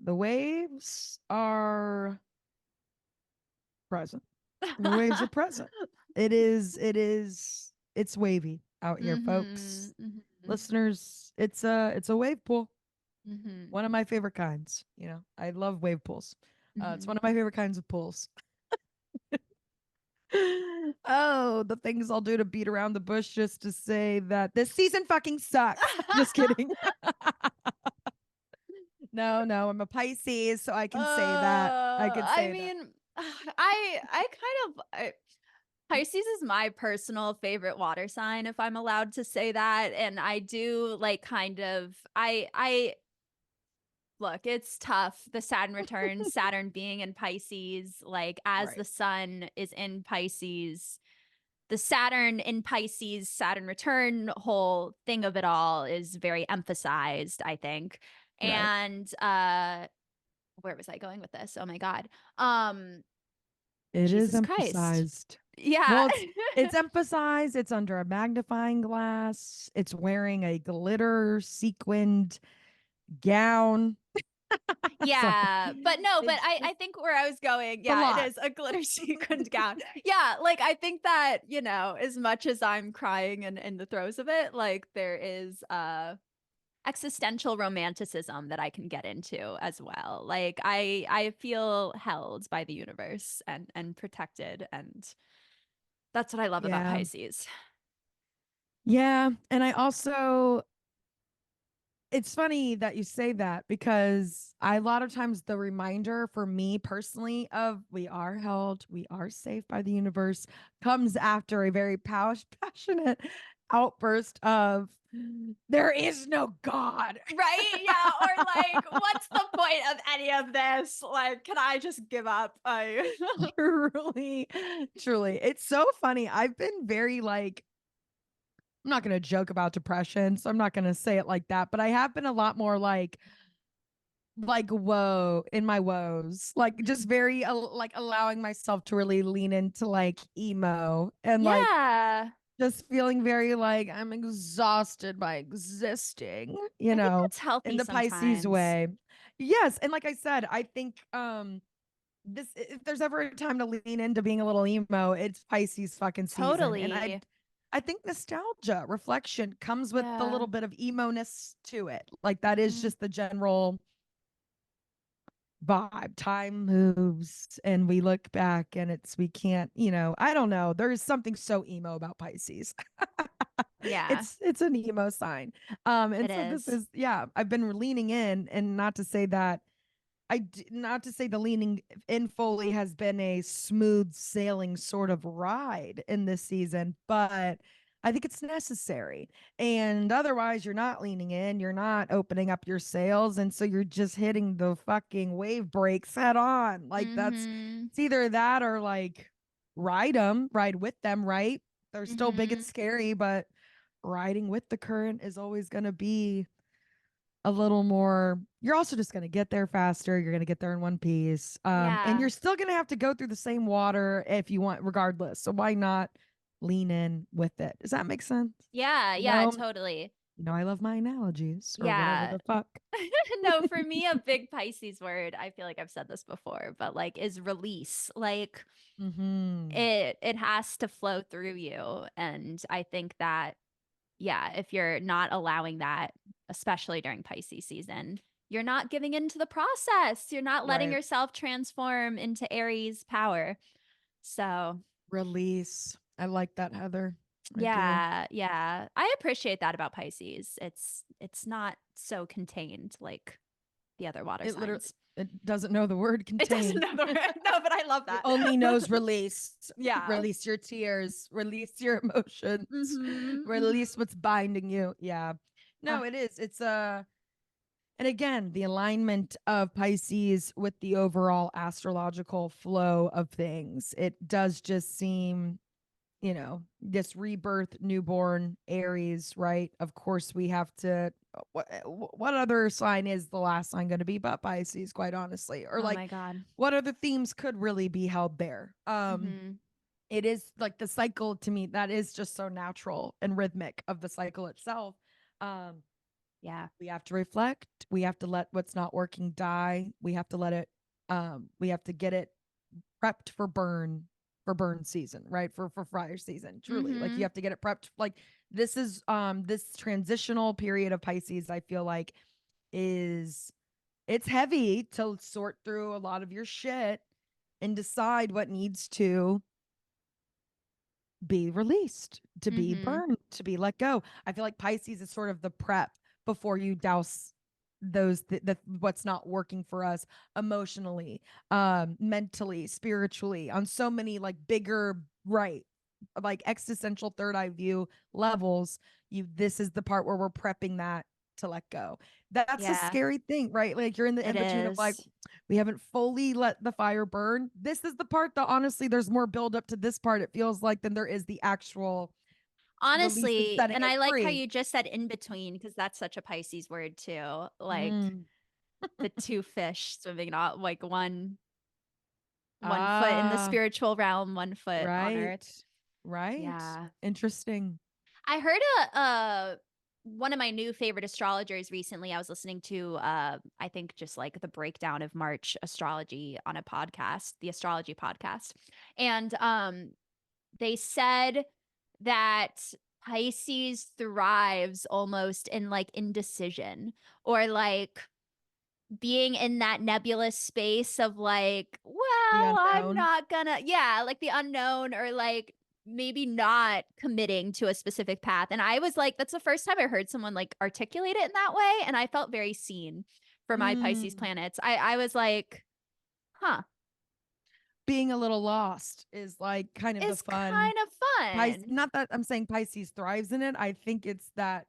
The waves are present. The waves are present. It's wavy out here, Mm-hmm. folks. Mm-hmm. Listeners, it's a wave pool. Mm-hmm. One of my favorite kinds. I love wave pools. It's Mm-hmm. one of my favorite kinds of pools. Oh, the things I'll do to beat around the bush just to say that this season fucking sucks. Just kidding. No, no, I'm a Pisces, so I can say that. I can I say that. mean, I kind of Pisces is my personal favorite water sign, if I'm allowed to say that. And I do like kind of I look, it's tough. The Saturn return, Saturn being in Pisces, like as Right. the sun is in Pisces, the Saturn in Pisces, Saturn return whole thing of it all is very emphasized, I think. Right. And where was I going with this? Oh my God. Um, It is Jesus Christ. emphasized. Yeah. Well, it's emphasized. It's under a magnifying glass. It's wearing a glitter sequined gown. So Yeah, but no, but it's I just think where I was going, a yeah, it lot. is a glitter sequined gown. Yeah, like I think that, as much as I'm crying and in the throes of it, like there is existential romanticism that I can get into as well. Like I feel held by the universe and protected, and that's what I love about Yeah. Pisces. Yeah. And I also, it's funny that you say that because a lot of times the reminder for me personally of we are held, we are safe by the universe comes after a very passionate outburst of there is no God. Right? Yeah. Or like, what's the point of any of this? Like, can I just give up? I Truly, truly. It's so funny. I've been very like, I'm not going to joke about depression, so I'm not going to say it like that, but I have been a lot more like whoa in my woes, like just very like allowing myself to really lean into like emo and like Yeah. just feeling very like I'm exhausted by existing, I think that's in healthy the Pisces sometimes. way. Yes, and like I said, I think this if there's ever a time to lean into being a little emo, it's Pisces fucking season. And I Totally. I think nostalgia, reflection comes with the Yeah. little bit of emo-ness to it. Like that is Hmm. just the general vibe. Time moves and we look back and we can't, I don't know. There's something so emo about Pisces. Yeah, It's an emo sign. it And so this is. is, yeah, I've been leaning in, and not to say that not to say the leaning in fully has been a smooth sailing sort of ride in this season, but I think it's necessary. And otherwise, you're not leaning in, you're not opening up your sails. And so you're just hitting the fucking wave breaks head on. Like, Mm-hmm. it's either that or like ride with them, right? They're still big and Mm-hmm. scary, but riding with the current is always going to be a little more. You're also just going to get there faster. You're going to get there in one piece. And Yeah. you're still going to have to go through the same water if you want, regardless. So why not lean in with it? Does that make sense? Yeah, You yeah, know, totally. I love my analogies or whatever Yeah. the fuck. No, for me, a big Pisces word, I feel like I've said this before, but like is release. Like Mm-hmm. it has to flow through you. And I think that, yeah, if you're not allowing that, especially during Pisces season, you're not giving into the process. You're not letting Right. yourself transform into Aries power. So Release. I like that, Heather. I do. yeah, yeah. I appreciate that about Pisces. It's not so contained like the other water It literally signs. it doesn't know the word It doesn't contained. know the word. No, but I love It that. only knows release. Yeah. Release your tears, release your emotions, Mm-hmm. release Mm-hmm. what's binding you. Yeah. No, it is. It's and again, the alignment of Pisces with the overall astrological flow of things. It does just seem, this rebirth, newborn Aries, right? Of course, we have to. What other sign is the last sign going to be but Pisces, quite honestly? Or Oh like, my God. what other themes could really be held there? Mm-hmm. It is like the cycle to me that is just so natural and rhythmic of the cycle itself. Um, Yeah. We have to reflect. We have to let what's not working die. We have to let it, we have to get it prepped for burn season, right? For fire season. Truly. Like you Mm-hmm. have to get it prepped. Like this is this transitional period of Pisces, I feel like is it's heavy to sort through a lot of your shit and decide what needs to be released, to be Mm-hmm. burned, to be let go. I feel like Pisces is sort of the prep before you douse those the what's not working for us emotionally, mentally, spiritually, on so many like bigger, right, like existential third eye view levels. You This is the part where we're prepping that to let go. That's a Yeah, scary thing, right? Like you're in the it in between of like, is. we haven't fully let the fire burn. This is the part that honestly there's more build up to this part, it feels like, than there is the actual release and Honestly, setting and it I like how free. you just said in between because that's such a Pisces word too. Like Mm. the two fish swimming out like one foot in the Ah, spiritual realm, one foot on right. earth. Right. Yeah. Interesting. I heard one of my new favorite astrologers recently. I was listening to I think just like the breakdown of March astrology on a podcast, the astrology podcast. And they said that Pisces thrives almost in like indecision or like being in that nebulous space of like, The well, I'm unknown. not gonna, yeah, like the unknown or like maybe not committing to a specific path. And I was like, that's the first time I heard someone like articulate it in that way. And I felt very seen for my Pisces Mm. planets. I was like, huh, Being a little lost is like kind of the it's fun. kind of fun. Not that I'm saying Pisces thrives in it. I think it's that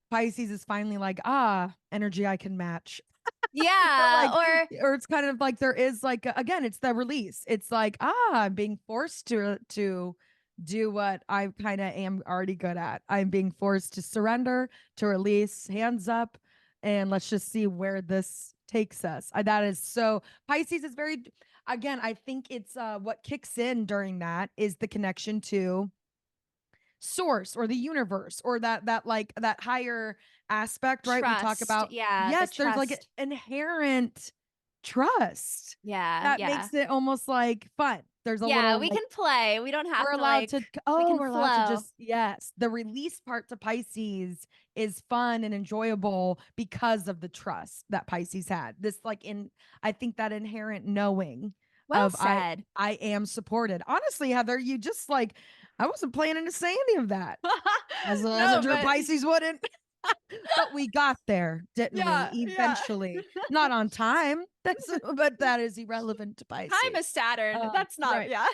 Pisces is finally like, ah, energy I can match. Or Yeah. like, Or or it's kind of like there is like again, it's the release. It's like, ah, I'm being forced to do what I kind of am already good at. I'm being forced to surrender, to release, hands up, and let's just see where this takes us. That is so Pisces is very, again, I think it's what kicks in during that is the connection to source or the universe or that like that higher aspect, right? We talk trust. about, Yeah. The yes, there's like trust. an inherent trust Yeah. that Yeah. makes it almost like fun. There's a Yeah. little We like can play. We don't have we're to allowed like, to, we oh, can we're allowed to flow. just, yes, the release part to Pisces is fun and enjoyable because of the trust that Pisces had. This like in, I think that inherent knowing Well of said. I am supported. Honestly, Heather, you just like, I wasn't planning to say any of that. As a No, true but Pisces wouldn't. But we got there, didn't we? yeah, yeah. Eventually. Not on time. But that is irrelevant to Time Pisces. is Saturn. That's not, Right. yeah.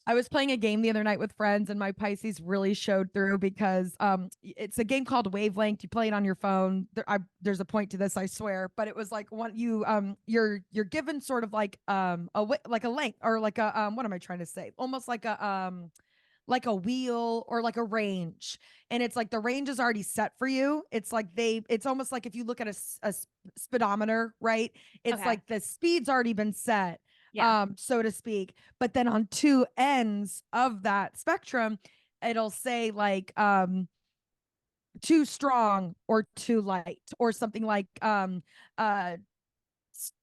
I was playing a game the other night with friends and my Pisces really showed through because it's a game called Wavelength. You play it on your phone. There's a point to this, I swear, but it was like one you you're given sort of like like a length or like a what am I trying to say? Almost like a wheel or like a range, and it's like the range is already set for you. It's like it's almost like if you look at a speedometer, right? It's Okay. like the speed's already been set, Yeah. so to speak, but then on two ends of that spectrum it'll say like too strong or too light or something like uh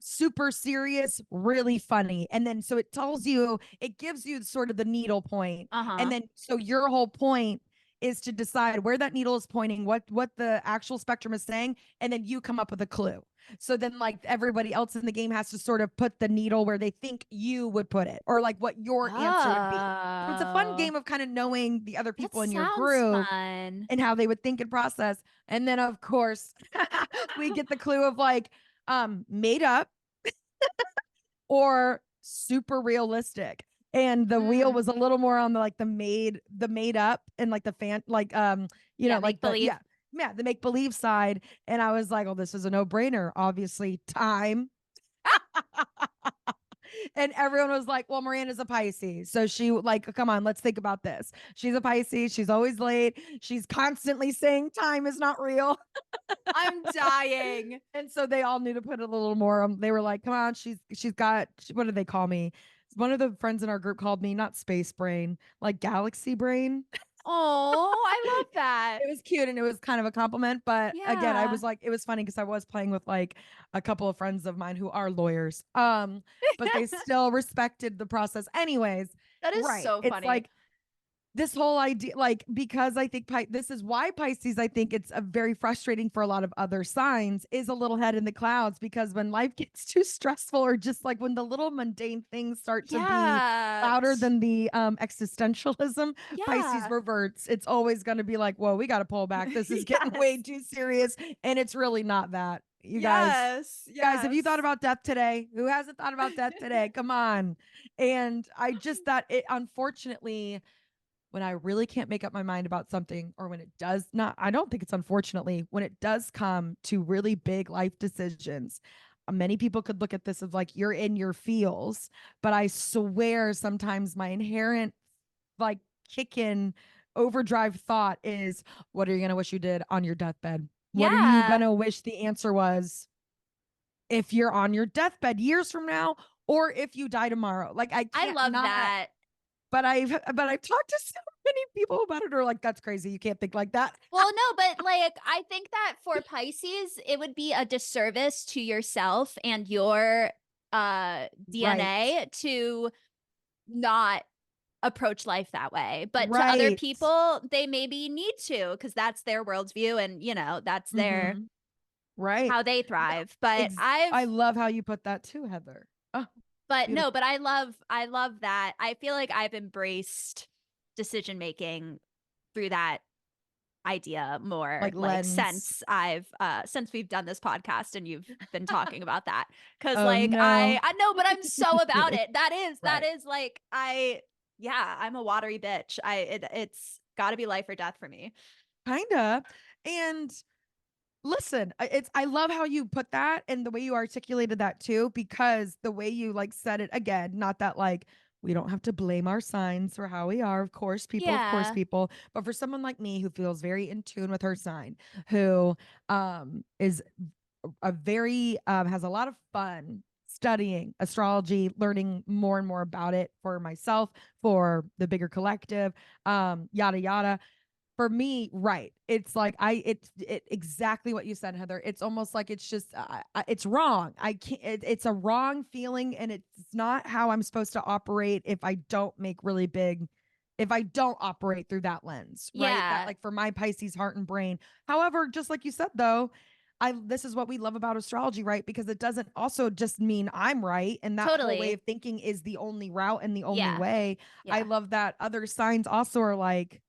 super serious, really funny. And then so it tells you, it gives you sort of the needle point. And Uh-huh. then so your whole point is to decide where that needle is pointing, what the actual spectrum is saying, and then you come up with a clue. So then like everybody else in the game has to sort of put the needle where they think you would put it or like what your answer would be. So it's a fun Oh, game of kind of knowing the other that people in your sounds group fun. and how they would think and process. And then of course, we get the clue of like made up or super realistic. And the wheel Mm. was a little more on the like the made up and like the fan like Yeah, like make the believe. yeah, the make believe side. And I was like, oh, this is a no-brainer. Obviously, time. And everyone was like, well, Miranda's a Pisces. So she like, come on, let's think about this. She's a Pisces. She's always late. She's constantly saying time is not real. I'm dying. And so they all knew to put a little more. They were like, come on, she's got, what did they call me? One of the friends in our group called me not space brain, like galaxy brain. Oh, I love that. It was cute and it was kind of a compliment. But again, I Yeah. was like, it was funny because I was playing with like a couple of friends of mine who are lawyers. But they still respected the process. Anyways, That is right. so It's funny. like this whole idea, like, because I think this is why Pisces, I think it's a very frustrating for a lot of other signs, is a little head in the clouds, because when life gets too stressful, or just like when the little mundane things start to be Yeah. louder than the existentialism, Pisces Yeah. reverts. It's always going to be like, whoa, we got to pull back. This is getting way Yes. too serious. And it's really not that. You guys, Yes. guys, have you thought Yes. about death today? Who hasn't thought about death today? Come on. And I just, that it, unfortunately, when I really can't make up my mind about something, or when it does not, I don't think it's unfortunately, when it does come to really big life decisions, many people could look at this as like, you're in your feels. But I swear sometimes my inherent, like, kick in overdrive thought is, what are you going to wish you did on your deathbed? What are you going Yeah. to wish the answer was if you're on your deathbed years from now, or if you die tomorrow? Like, I I can't love not, that. but I've talked to so many people about it, or like, that's crazy. You can't think like that. Well, no, but like I think that for Pisces, it would be a disservice to yourself and your Right. DNA to not approach life that way. But to other Right. people, they maybe need to because that's their worldview and that's their Mm-hmm. Right. how they No, thrive. But I love how you put that too, Heather. Oh, but no, beautiful. but I love that. I feel like I've embraced decision making through that idea more Like like lens. since we've done this podcast and you've been talking about that because Oh like no. I know but I'm so Just about kidding. it that Right. is like I'm a watery bitch. It's got to be life or death for me. Kinda. And listen, I love how you put that and the way you articulated that too, because the way you like said it, again, not that like we don't have to blame our signs for how we are. Of course Yeah. people, but for someone like me who feels very in tune with her sign, who is a very has a lot of fun studying astrology, learning more and more about it for myself, for the bigger collective, yada yada. For me, right, it's like it's exactly what you said, Heather. It's almost like it's just it's wrong. I can't, it's a wrong feeling, and it's not how I'm supposed to operate if I don't make really big, if I don't operate through that lens, right? That, Yeah. like, for my Pisces heart and brain. However, just like you said though, I this is what we love about astrology, right? Because it doesn't also just mean I'm right, and that whole way Totally. of thinking is the only route and the only Yeah. way. I Yeah. love that other signs also are like,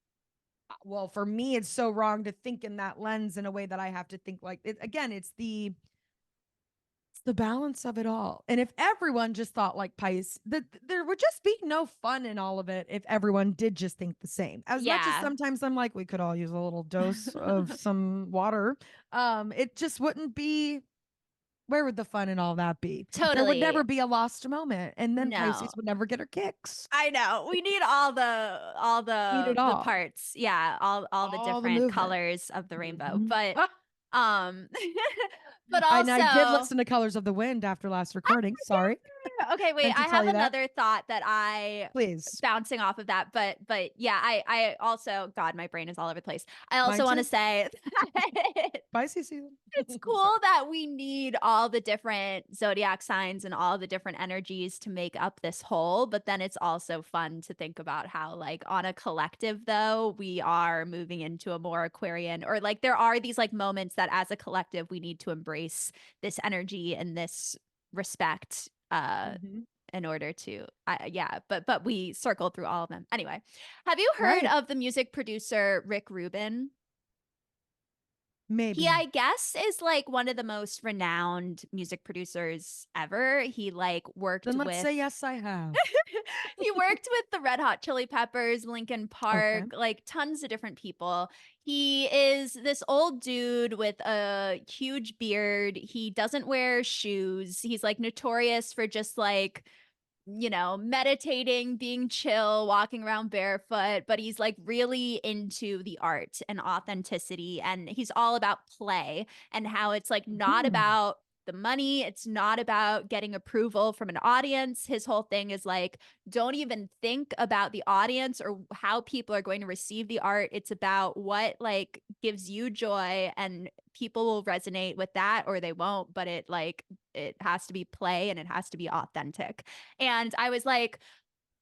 well, for me, it's so wrong to think in that lens in a way that I have to think like it. Again, it's the balance of it all. And if everyone just thought like Pice, that there would just be no fun in all of it if everyone did just think the same. As much as Yeah. sometimes I'm like, we could all use a little dose of some water. It just wouldn't be, where would the fun in all that be? There would Totally. never be a lost moment. And then No. Pisces would never get her kicks. I know. We need all Need it the all. parts. Yeah, all the All the different movement. colors of the rainbow. Mhm. But um but I did also listen to Colors of the Wind after last recording. Sorry. okay, wait, Meant to I tell have you that. another thought that I Please. bouncing off of that, but yeah, I also God, my brain is all over the place. I Mine also want to too. say that Pisces season. it's Sorry. cool that we need all the different zodiac signs and all the different energies to make up this whole, but then it's also fun to think about how, like, on a collective, though, we are moving into a more Aquarian, or like there are these like moments that as a collective we need to embrace this energy and this respect Mhm. in order to yeah, but we circle through all of them. Anyway, have you heard Right. of the music producer Rick Rubin? He, Maybe. I guess, is like one of the most renowned music producers ever. He like worked Then let's with say yes, I have. he worked with the Red Hot Chili Peppers, Linkin Okay. Park, like tons of different people. He is this old dude with a huge beard. He doesn't wear shoes. He's like notorious for just like meditating, being chill, walking around barefoot, but he's like really into the art and authenticity. And he's all about play and how it's like not Hmm. about the money. It's not about getting approval from an audience. His whole thing is like, don't even think about the audience or how people are going to receive the art. It's about what like gives you joy, and people will resonate with that or they won't, but it has to be play and it has to be authentic. And I was like,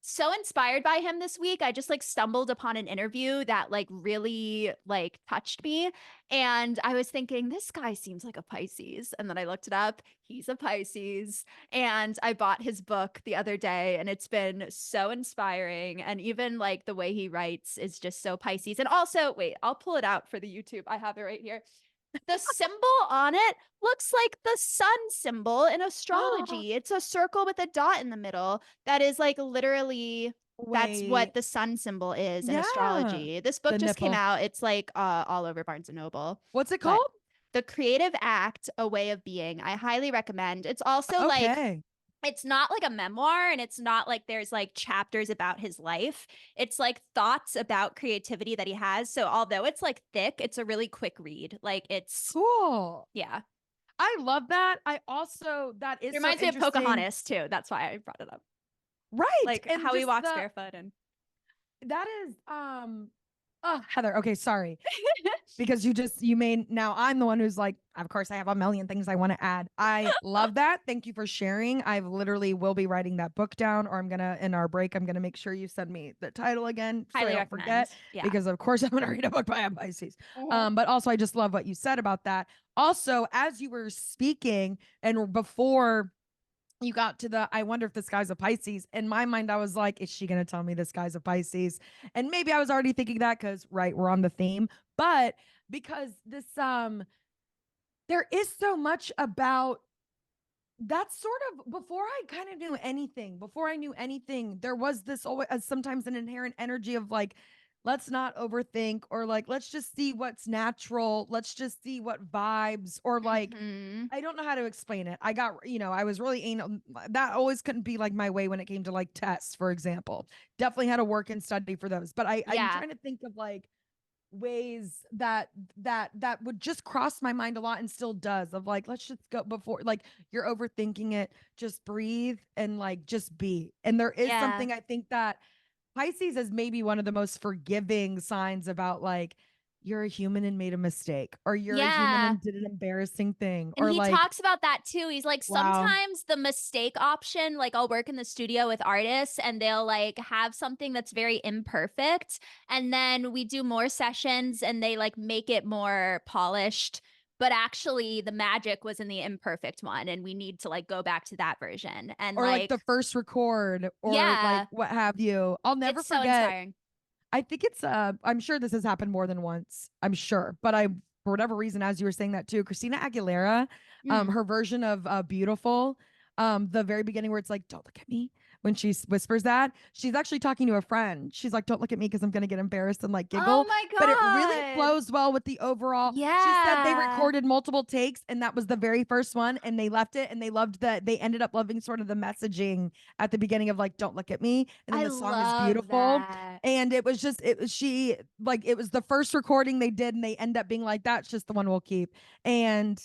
so inspired by him this week. I just like stumbled upon an interview that like really like touched me. And I was thinking, this guy seems like a Pisces. And then I looked it up. He's a Pisces. And I bought his book the other day, and it's been so inspiring. And even like the way he writes is just so Pisces. And also, wait, I'll pull it out for the YouTube. I have it right here. The symbol on it looks like the sun symbol in astrology. It's a circle with a dot in the middle. That is like literally that's Wait. what the sun symbol is in Yeah. astrology. This The book just came nipple. out. It's like all over Barnes and Noble. What's it But called? The Creative Act, A Way of Being. I highly recommend. It's also like Okay. it's not like a memoir, and it's not like there's like chapters about his life. It's like thoughts about creativity that he has. So although it's like thick, it's a really quick read. Like it's Cool. yeah. I love that. I also, that It is so reminds me of interesting. Pocahontas too. That's why I brought it up. Right. Like And how he just walks barefoot and that is, oh, Heather. Okay. Sorry. Because you made, now I'm the one who's like, of course I have a million things I want to add. I love that. Thank you for sharing. I've literally will be writing that book down, or I'm going to, in our break, I'm going to make sure you send me the title again so I highly don't recommend. forget, Yeah. because of course I'm going to read a book by a Pisces. Mhm. But also I just love what you said about that. Also, as you were speaking and before you got to the, I wonder if this guy's a Pisces. In my mind, I was like, is she going to tell me this guy's a Pisces? And maybe I was already thinking that because, right, we're on the theme. But because this, there is so much about that sort of, before I kind of knew anything, before I knew anything, there was this always sometimes an inherent energy of like, let's not overthink, or like, let's just see what's natural. Let's just see what vibes, or like, Mhm. I don't know how to explain it. I got, I was really anal. That always couldn't be like my way when it came to like tests, for example. Definitely had to work and study for those. But I'm Yeah. trying to think of like ways that would just cross my mind a lot, and still does, of like, let's just go, before like you're overthinking it, just breathe and like just be. And there is Yeah. something, I think, that Pisces is maybe one of the most forgiving signs about like, you're a human and made a mistake, or you're a human Yeah. and did an embarrassing thing, And or he like, talks about that too. He's like, wow. sometimes the mistake option, like I'll work in the studio with artists and they'll like have something that's very imperfect. And then we do more sessions and they like make it more polished. But actually, the magic was in the imperfect one. And we need to like go back to that version. And Or like like, the first record, or like yeah, what have you. I'll never it's so forget. inspiring. I think it's I'm sure this has happened more than once. I'm sure. But I, for whatever reason, as you were saying that too, Christina Aguilera, Mm. her version of Beautiful, the very beginning where it's like, don't look at me. When she whispers that, she's actually talking to a friend. She's like, don't look at me because I'm gonna get embarrassed and like Oh giggle. my But it really God. flows well with the overall. She said they Yeah. recorded multiple takes and that was the very first one, and they left it, and they loved that, they ended up loving sort of the messaging at the beginning of like, don't look at me. And then I the song is love beautiful. that. And it was just, it was, she like, it was the first recording they did, and they end up being like, that's just the one we'll keep. And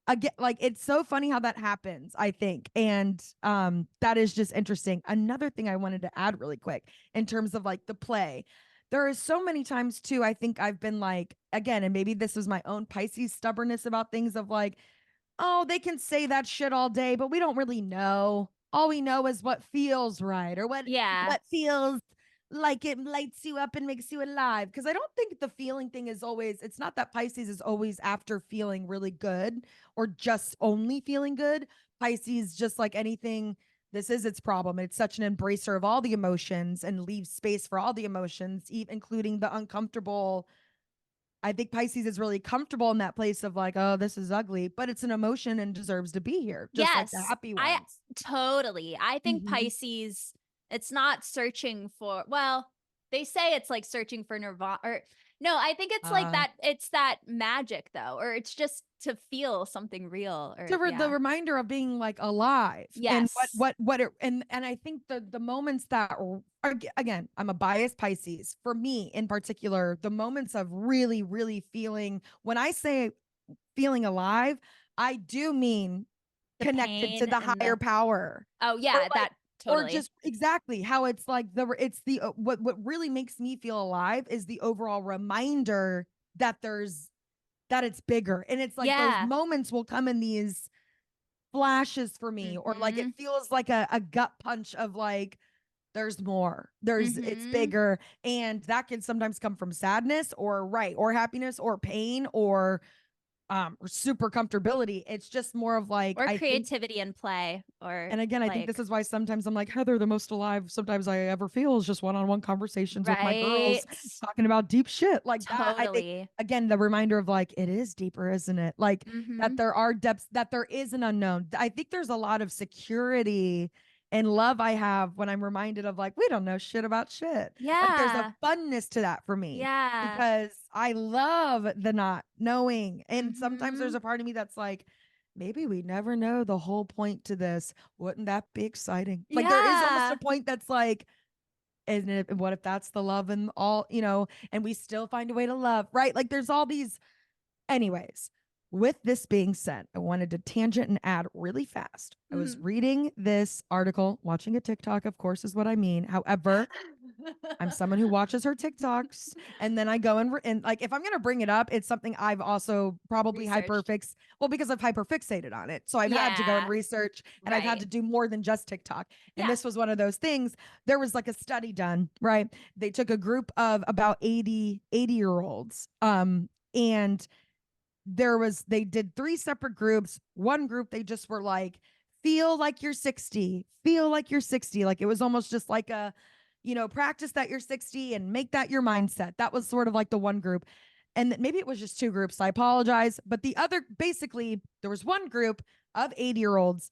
again, like, it's so funny how that happens, I think. And that is just interesting. Another thing I wanted to add really quick in terms of like the play, there is so many times too, I think I've been like, again, and maybe this was my own Pisces stubbornness about things, of like, oh, they can say that shit all day, but we don't really know. All we know is what feels right, or Yeah. what feels like it lights you up and makes you alive. Because I don't think the feeling thing is always, it's not that Pisces is always after feeling really good, or just only feeling good. Pisces, just like anything, this is its problem. It's such an embracer of all the emotions and leaves space for all the emotions, even including the uncomfortable. I think Pisces is really comfortable in that place of like, oh, this is ugly, but it's an emotion and deserves to be here, just like the Yes, happy I ones. totally. I think Mhm. Pisces, it's not searching for, well, they say it's like searching for nirvana or no, I think it's like Uh, that it's that magic though, or it's just to feel something real or the yeah. reminder of being like alive, and Yes. what it, and I think the moments that are, again, I'm a biased Pisces. For me in particular, the moments of really, really feeling, when I say feeling alive, I do mean The connected to pain the and higher power. oh Or yeah, that or totally. just exactly how it's like it's the what really makes me feel alive is the overall reminder that that it's bigger. And it's like those Yeah. moments will come in these flashes for me, or like it Mhm. feels like a gut punch of like, there's more, it's Mhm. bigger. And that can sometimes come from sadness or or happiness or pain or super comfortability. It's just more of like, Or I think. creativity and play or And again, I think this like is why sometimes I'm like, Heather, the most alive sometimes I ever feel is just one-on-one conversations with my girls right. talking about deep shit like that. I think, Totally. again, the reminder of like, it is deeper, isn't it? Like that Mhm. there are depths, that there is an unknown. I think there's a lot of security and love I have when I'm reminded of like, we don't know shit about shit. Like there's a Yeah. funness to that for me Yeah. because I love the not knowing. And sometimes there's Mhm. a part of me that's like, maybe we never know the whole point to this. Wouldn't that be exciting? Like there is almost a Yeah. point that's like, isn't it? What if that's the love and all, and we still find a way to love, right? Like there's all these. Anyways, with this being said, I wanted to tangent and add really fast. I was Mhm. reading this article, watching a TikTok, of course, is what I mean. However, I'm someone who watches her TikToks, and then I go and like, if I'm gonna bring it up, it's something I've also probably Researched. because I've hyperfixated on it. So I've had to go and Yeah. research, and I've had Right. to do more than just TikTok. And Yeah. this was one of those things. There was like a study done, right? They took a group of about 80-year-olds, and they did three separate groups. One group, they just were like, feel like you're 60, feel like you're 60. Like it was almost just like a, practice that you're 60 and make that your mindset. That was sort of like the one group. And maybe it was just two groups. I apologize. But the other, basically, there was one group of 80-year-olds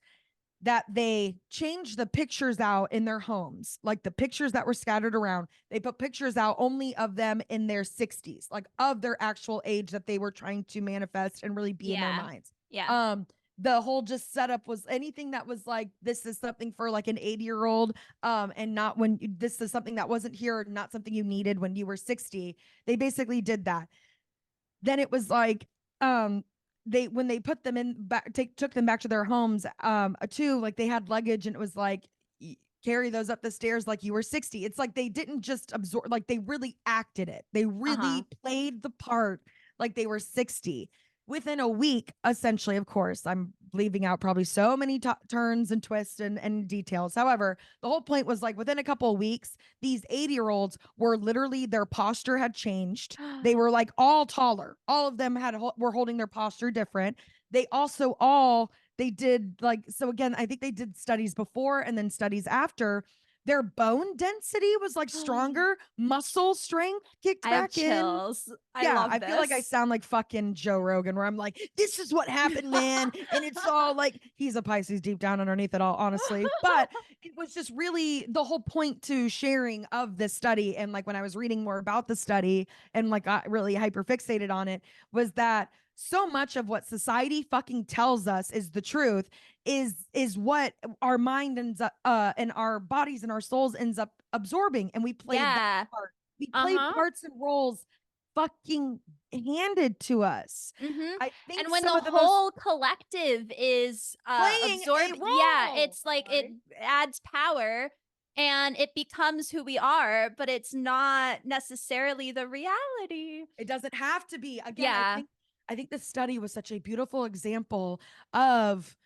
that they changed the pictures out in their homes, like the pictures that were scattered around. They put pictures out only of them in their 60s, like of their actual age that they were trying to manifest and really be in their Yeah. minds. Yeah. The whole just setup was anything that was like, this is something for like an 80-year-old, and not this is something that wasn't here, not something you needed when you were 60. They basically did that. Then it was like, they when they put them in back took them back to their homes, too, like they had luggage, and it was like, carry those up the stairs like you were 60. It's like they didn't just absorb, like they really acted it, they Uh-huh. really played the part like they were 60 within a week, essentially. Of course, I'm leaving out probably so many turns and twists and details. However, the whole point was like, within a couple of weeks, these 80-year-olds were literally, their posture had changed. They were like all taller. All of them were holding their posture different. They also they did like, so again, I think they did studies before and then studies after. Their bone density was like stronger, muscle strength kicked I have back in. chills. I Yeah, love I feel like I this. sound like fucking Joe Rogan, where I'm like, this is what happened, man. And it's all like, he's a Pisces deep down underneath it all, honestly. But it was just really the whole point to sharing of this study. And like when I was reading more about the study and like got really hyper fixated on it, was that so much of what society fucking tells us is the truth is what our mind ends up, and our bodies and our souls ends up absorbing. And we play that Yeah. part. We play Uh-huh. parts and roles fucking handed to us. Mhm. I think And when some the of the most whole collective is playing a absorbed, yeah, role, it's like it right? adds power and it becomes who we are, but it's not necessarily the reality. It doesn't have to be. Again, Yeah. I think the study was such a beautiful example of,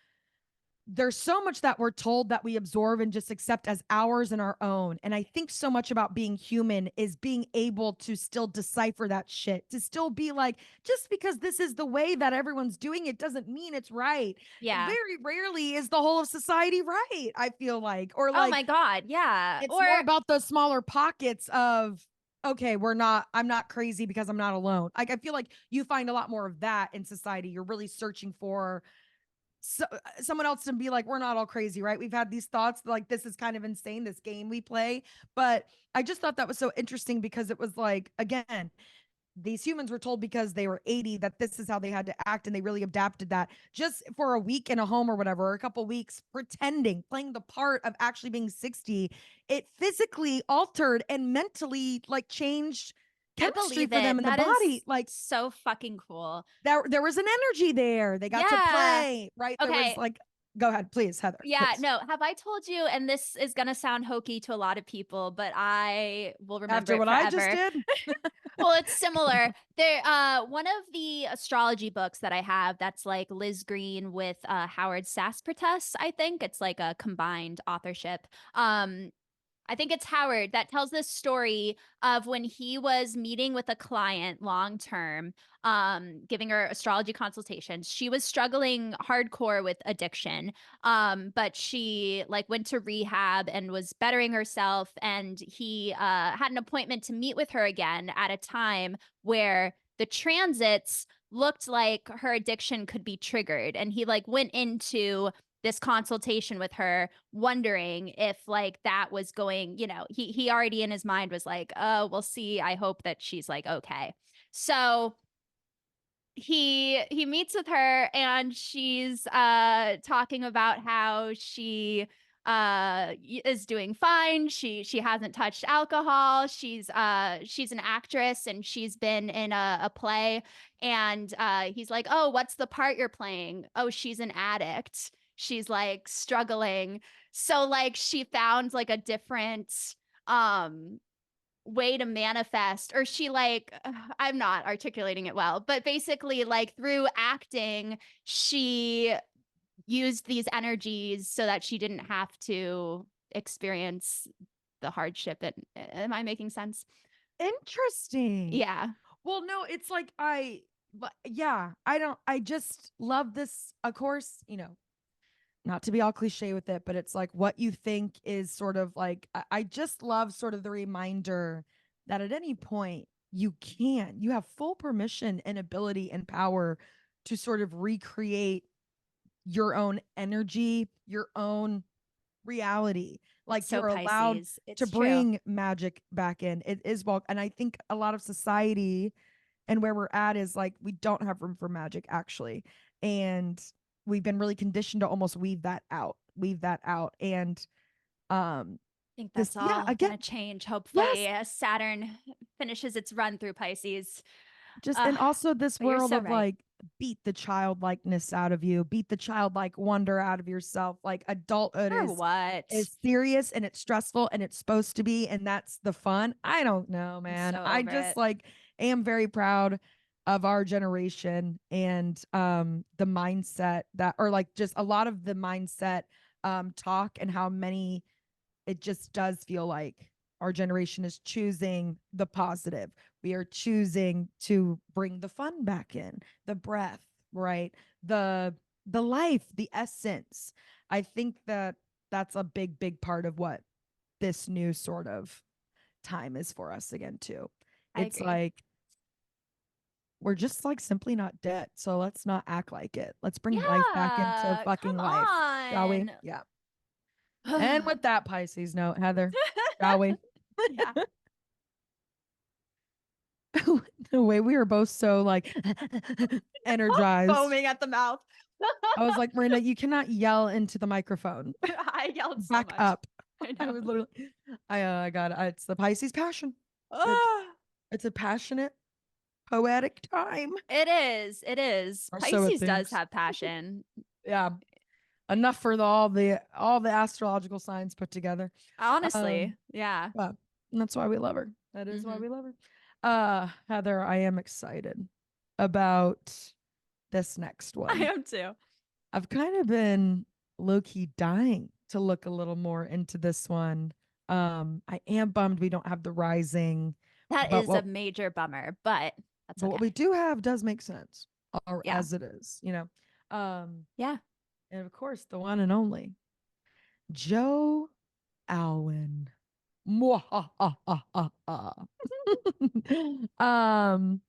there's so much that we're told that we absorb and just accept as ours and our own. And I think so much about being human is being able to still decipher that shit, to still be like, just because this is the way that everyone's doing it doesn't mean it's right. Yeah. Very rarely is the whole of society right, I feel like. Or Oh like, my God. Yeah. it's Or more about those smaller pockets of, okay, I'm not crazy because I'm not alone. Like, I feel like you find a lot more of that in society. You're really searching for someone else to be like, we're not all crazy, right? We've had these thoughts like, this is kind of insane, this game we play. But I just thought that was so interesting because it was like, again, these humans were told because they were 80 that this is how they had to act, and they really adapted that just for a week in a home or whatever, or a couple weeks, pretending, playing the part of actually being 60. It physically altered and mentally like changed I chemistry believe for them it. in the That is body. Like, so fucking cool. there was an energy there. They got to Yeah. play, right? There was Okay. like, Go ahead, please, Heather. Yeah, Please. no, have I told you, and this is gonna sound hokey to a lot of people, but I will remember After it what I just forever. did, Well, it's similar. There, one of the astrology books that I have that's like Liz Green with Howard Saspertus, I think. It's like a combined authorship. I think it's Howard that tells this story of when he was meeting with a client long term, giving her astrology consultations. She was struggling hardcore with addiction, but she like went to rehab and was bettering herself. And he had an appointment to meet with her again at a time where the transits looked like her addiction could be triggered. And he like went into this consultation with her wondering if like that was going, he already in his mind was like, oh, we'll see, I hope that she's like okay. So he meets with her and she's talking about how she is doing fine. She hasn't touched alcohol. She's an actress and she's been in a play. And he's like, oh, what's the part you're playing? Oh, she's an addict. She's like struggling. So like she found like a different um way to manifest, or she like I'm not articulating it well, but basically like through acting she used these energies so that she didn't have to experience the hardship. And am I making sense? interesting. Yeah. Well, no, it's like but yeah, I just love this. Of course, not to be all cliche with it, but it's like what you think is sort of like, I just love sort of the reminder that at any point you have full permission and ability and power to sort of recreate your own energy, your own reality. It's Like so you're allowed Pisces. to It's true. bring magic back in. It is well, and I think a lot of society and where we're at is like we don't have room for magic actually. And we've been really conditioned to almost weave that out. And I think this, that's yeah, all again, gonna change hopefully yes, as Saturn finishes its run through Pisces. just uh and also this but you're world so of right. like beat the childlikeness out of you, beat the childlike wonder out of yourself. Like adulthood For what? is serious and it's stressful and it's supposed to be, and that's the fun. I don't know, I'm man. so I over just it. like am very proud of our generation and the mindset that, or like just a lot of the mindset talk, and how many, it just does feel like our generation is choosing the positive. We are choosing to bring the fun back in, the breath, right? The life, the essence. I think that that's a big part of what this new sort of time is for us again too. I It's agree. like we're just like simply not dead. So let's not act like it. Let's bring life back into Yeah, fucking come life. Shall we? on. Yeah. And with that Pisces note, Heather, shall we? Yeah. The way we were both so like energized. Foaming at the mouth. I was like, Miranda, you cannot yell into the microphone. I yelled so Back much. up. I I know. was literally, I got it. It's the Pisces passion. It's, Ah, it's a passionate, poetic time. it is. It is. Or so it Pisces does thinks. have passion. Yeah. Enough for all the astrological signs put together. Um, Honestly. Yeah. but that's why we love her. That is why Hmm. we love her. Heather, I am excited about this next I one. am too. I've kind of been low key dying to look a little more into this one. I am bummed we don't have the rising, That but is a what major bummer, but that's but what okay. we do have does make sense, or Yeah. as it is. Um, Yeah. and of course the one and only Joe Alwyn. Mwahahaha. um,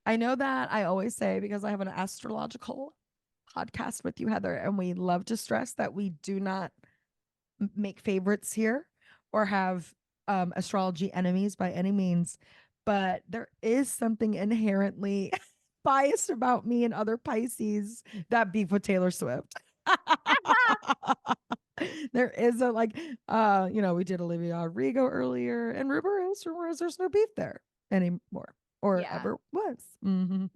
I know that I always say, because I have an astrological podcast with you, Heather, and we love to stress that we do not make favorites here or have astrology enemies by any means, but there is something inherently biased about me and other Pisces that beef with Taylor Swift. There is a like we did Olivia Rodrigo earlier, and rumor is there's no beef there anymore or Yeah. ever was. Mhm.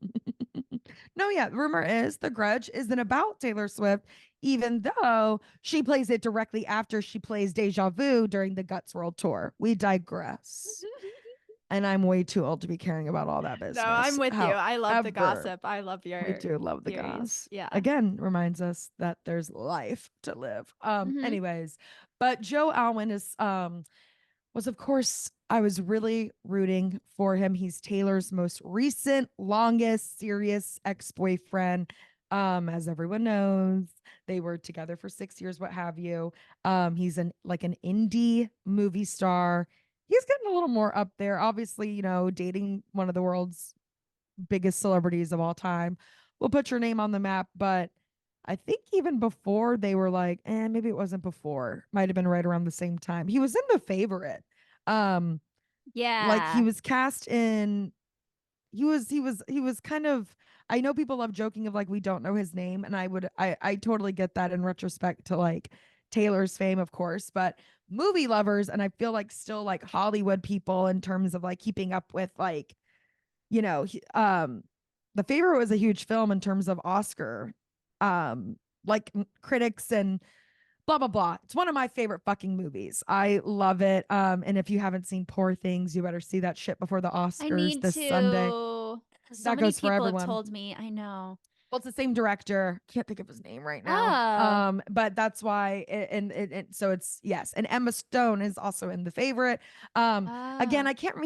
No, yeah, rumor is The Grudge isn't about Taylor Swift. even though she plays it directly after she plays Deja Vu during the Guts World Tour. We digress. And I'm way too old to be caring about all that No, I'm business. with you. I love the However, gossip. I love we your do love the theories. goss. Yeah. Again, reminds us that there's life to live. Mhm. Anyways, but Joe Alwyn is was of course I was really rooting for him. He's Taylor's most recent, longest serious ex-boyfriend. As everyone knows, they were together for 6 years, what have you. He's an indie movie star. He's getting a little more up there. Obviously, dating one of the world's biggest celebrities of all time will put your name on the map. But I think even before they were like, maybe it wasn't before. Might have been right around the same time. He was in The Favorite. Um, like he Yeah. was cast in he was kind of, I know people love joking of like we don't know his name, and I totally get that in retrospect to like Taylor's fame, of course, but movie lovers and I feel like still like Hollywood people in terms of like keeping up with like The Favorite was a huge film in terms of Oscar like critics and blah blah blah. It's one of my favorite fucking movies. I love it. And if you haven't seen Poor Things, you better see that shit before the I Oscars need this Sunday. to. So That many goes for people have everyone. told me. I know. Well, it's the same director. Can't think of his name right now. Oh. But that's why so it's yes. And Emma Stone is also in The Favorite. Again, Oh. I can't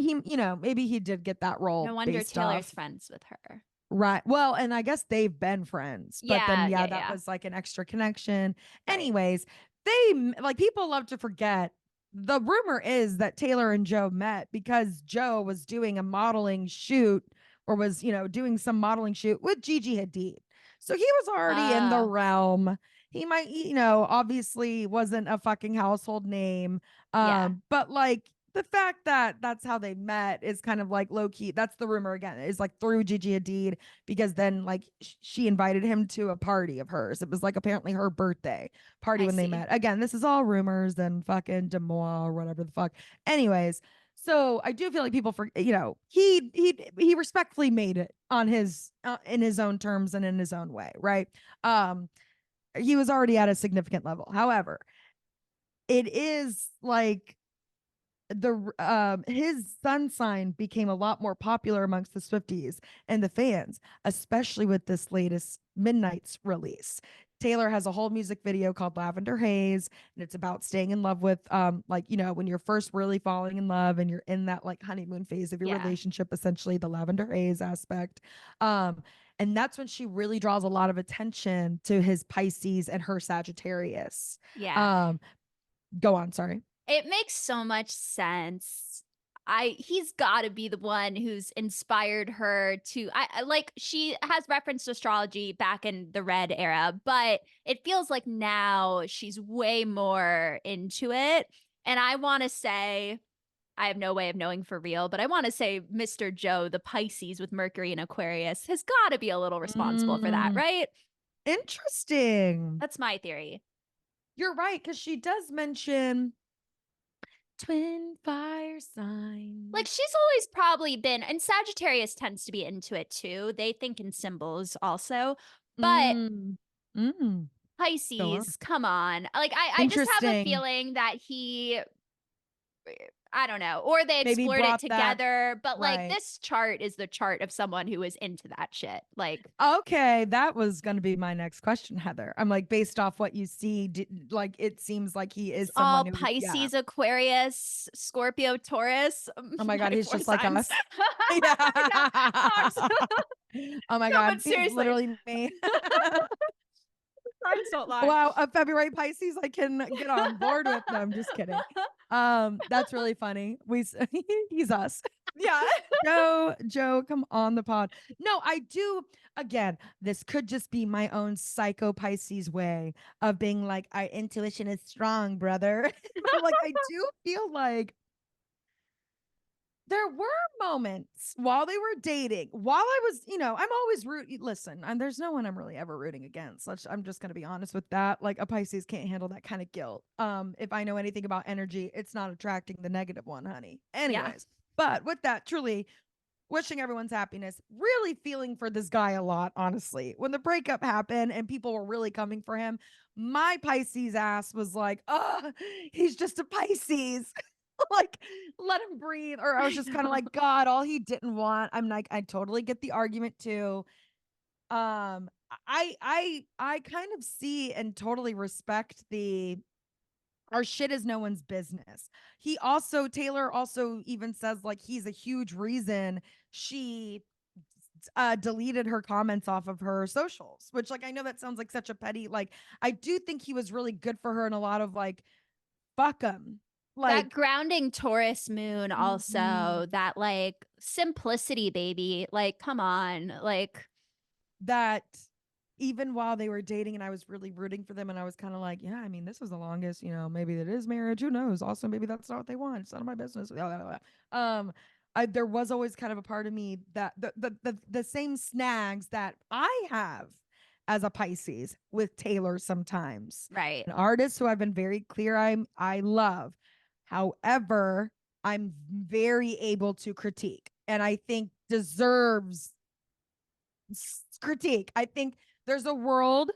maybe he did get that role No wonder based Taylor's off. friends with her. Right. Well, and I guess they've been friends, but then Yeah, yeah, yeah, that yeah. was like an extra connection. Right. Anyways, they like people love to forget. The rumor is that Taylor and Joe met because Joe was doing a modeling shoot or was, doing some modeling shoot with Gigi Hadid. So he was already in the Oh, realm. He might, obviously wasn't a fucking household name. yeah. But like the fact that that's how they met is kind of like low key. That's the rumor again, is like through Gigi Hadid, because then like she invited him to a party of hers. It was like apparently her birthday party I when they see. met. Again, this is all rumors and fucking demois or whatever the fuck. Anyways, so I do feel like people for he respectfully made it on his in his own terms and in his own way, right? He was already at a significant level. However, it is like the his sun sign became a lot more popular amongst the Swifties and the fans, especially with this latest Midnight's release. Taylor has a whole music video called Lavender Haze, and it's about staying in love with like when you're first really falling in love and you're in that like honeymoon phase of your Yeah. relationship, essentially the Lavender Haze aspect. And that's when she really draws a lot of attention to his Pisces and her Sagittarius. Yeah. Um Go on, sorry. It makes so much sense. He's got to be the one who's inspired her to like she has referenced astrology back in the red era, but it feels like now she's way more into it. And I want to say I have no way of knowing for real, but I want to say Mr. Joe, the Pisces with Mercury and Aquarius, has got to be a little responsible for that, Mm, right? interesting. That's my theory. You're right, because she does mention twin fire signs. Like she's always probably been, and Sagittarius tends to be into it too. They think in symbols also, but Mm, mm, go on. Pisces, come on. Like I just have a Interesting. feeling that he I don't know, or they Maybe explored it brought that together, but like right. this chart is the chart of someone who is into that shit. Like Okay, that was going to be my next question, Heather. I'm like, based off what you see, like it seems like he it's is someone all who, yeah. Pisces, Aquarius, Scorpio, Taurus, Oh my God, my he's four just like signs. us. Yeah. No, Yeah. Oh my no, God, but he's seriously, literally me. signs don't lie. Wow, a February Pisces I can get on board with. No, I'm just kidding. That's really funny. He's us. Yeah. Joe, come on the pod. No, I do. Again, this could just be my own psycho Pisces way of being like, our intuition is strong, brother. But like, I do feel like there were moments while they were dating, while I was, I'm always listen, and there's no one I'm really ever rooting against. I'm just gonna be honest with that. Like a Pisces can't handle that kind of guilt. If I know anything about energy, it's not attracting the negative one, honey. Yeah. Anyways, but with that, truly, wishing everyone's happiness, really feeling for this guy a lot, honestly. When the breakup happened and people were really coming for him, my Pisces ass was like, oh, he's just a Pisces. Like, let him breathe. Or I was just kind of like, God, all he didn't want. I'm like, I totally get the argument too. I kind of see and totally respect the our shit is no one's business. Taylor also even says like he's a huge reason she deleted her comments off of her socials, which like I know that sounds like such a petty, like I do think he was really good for her in a lot of like fuck him. That Like grounding Taurus moon mhm, also, that like simplicity, baby. Like, come on. Like, that even while they were dating and I was really rooting for them and I was kind of like, yeah, I mean, this was the longest, maybe it is marriage, who knows? Also, maybe that's not what they want. It's none of my business. Um, there was always kind of a part of me that the same snags that I have as a Pisces with Taylor sometimes. right. An artist who I've been very clear I love. However, I'm very able to critique and I think deserves critique. I think there's a world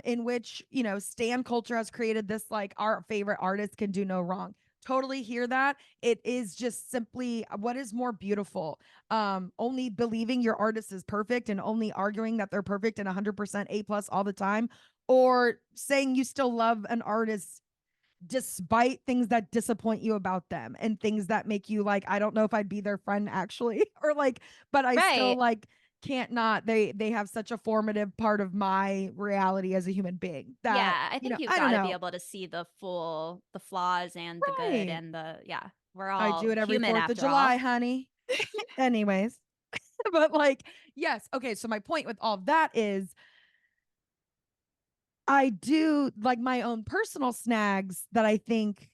in which, stan culture has created this like our favorite artist can do no wrong. Totally hear that. It is just simply what is more beautiful. Only believing your artist is perfect and only arguing that they're perfect and 100% A plus all the time, or saying you still love an artist despite things that disappoint you about them and things that make you like, I don't know if I'd be their friend actually, or like, but I still Right. like can't not, they have such a formative part of my reality as a human being that, Yeah. I think you've I don't got to be know. able to see the flaws and the good Right. and yeah, we're I all do it every human 4th of after all. July, honey. Anyways, but like, yes. Okay. So my point with all of that is I do like my own personal snags that I think,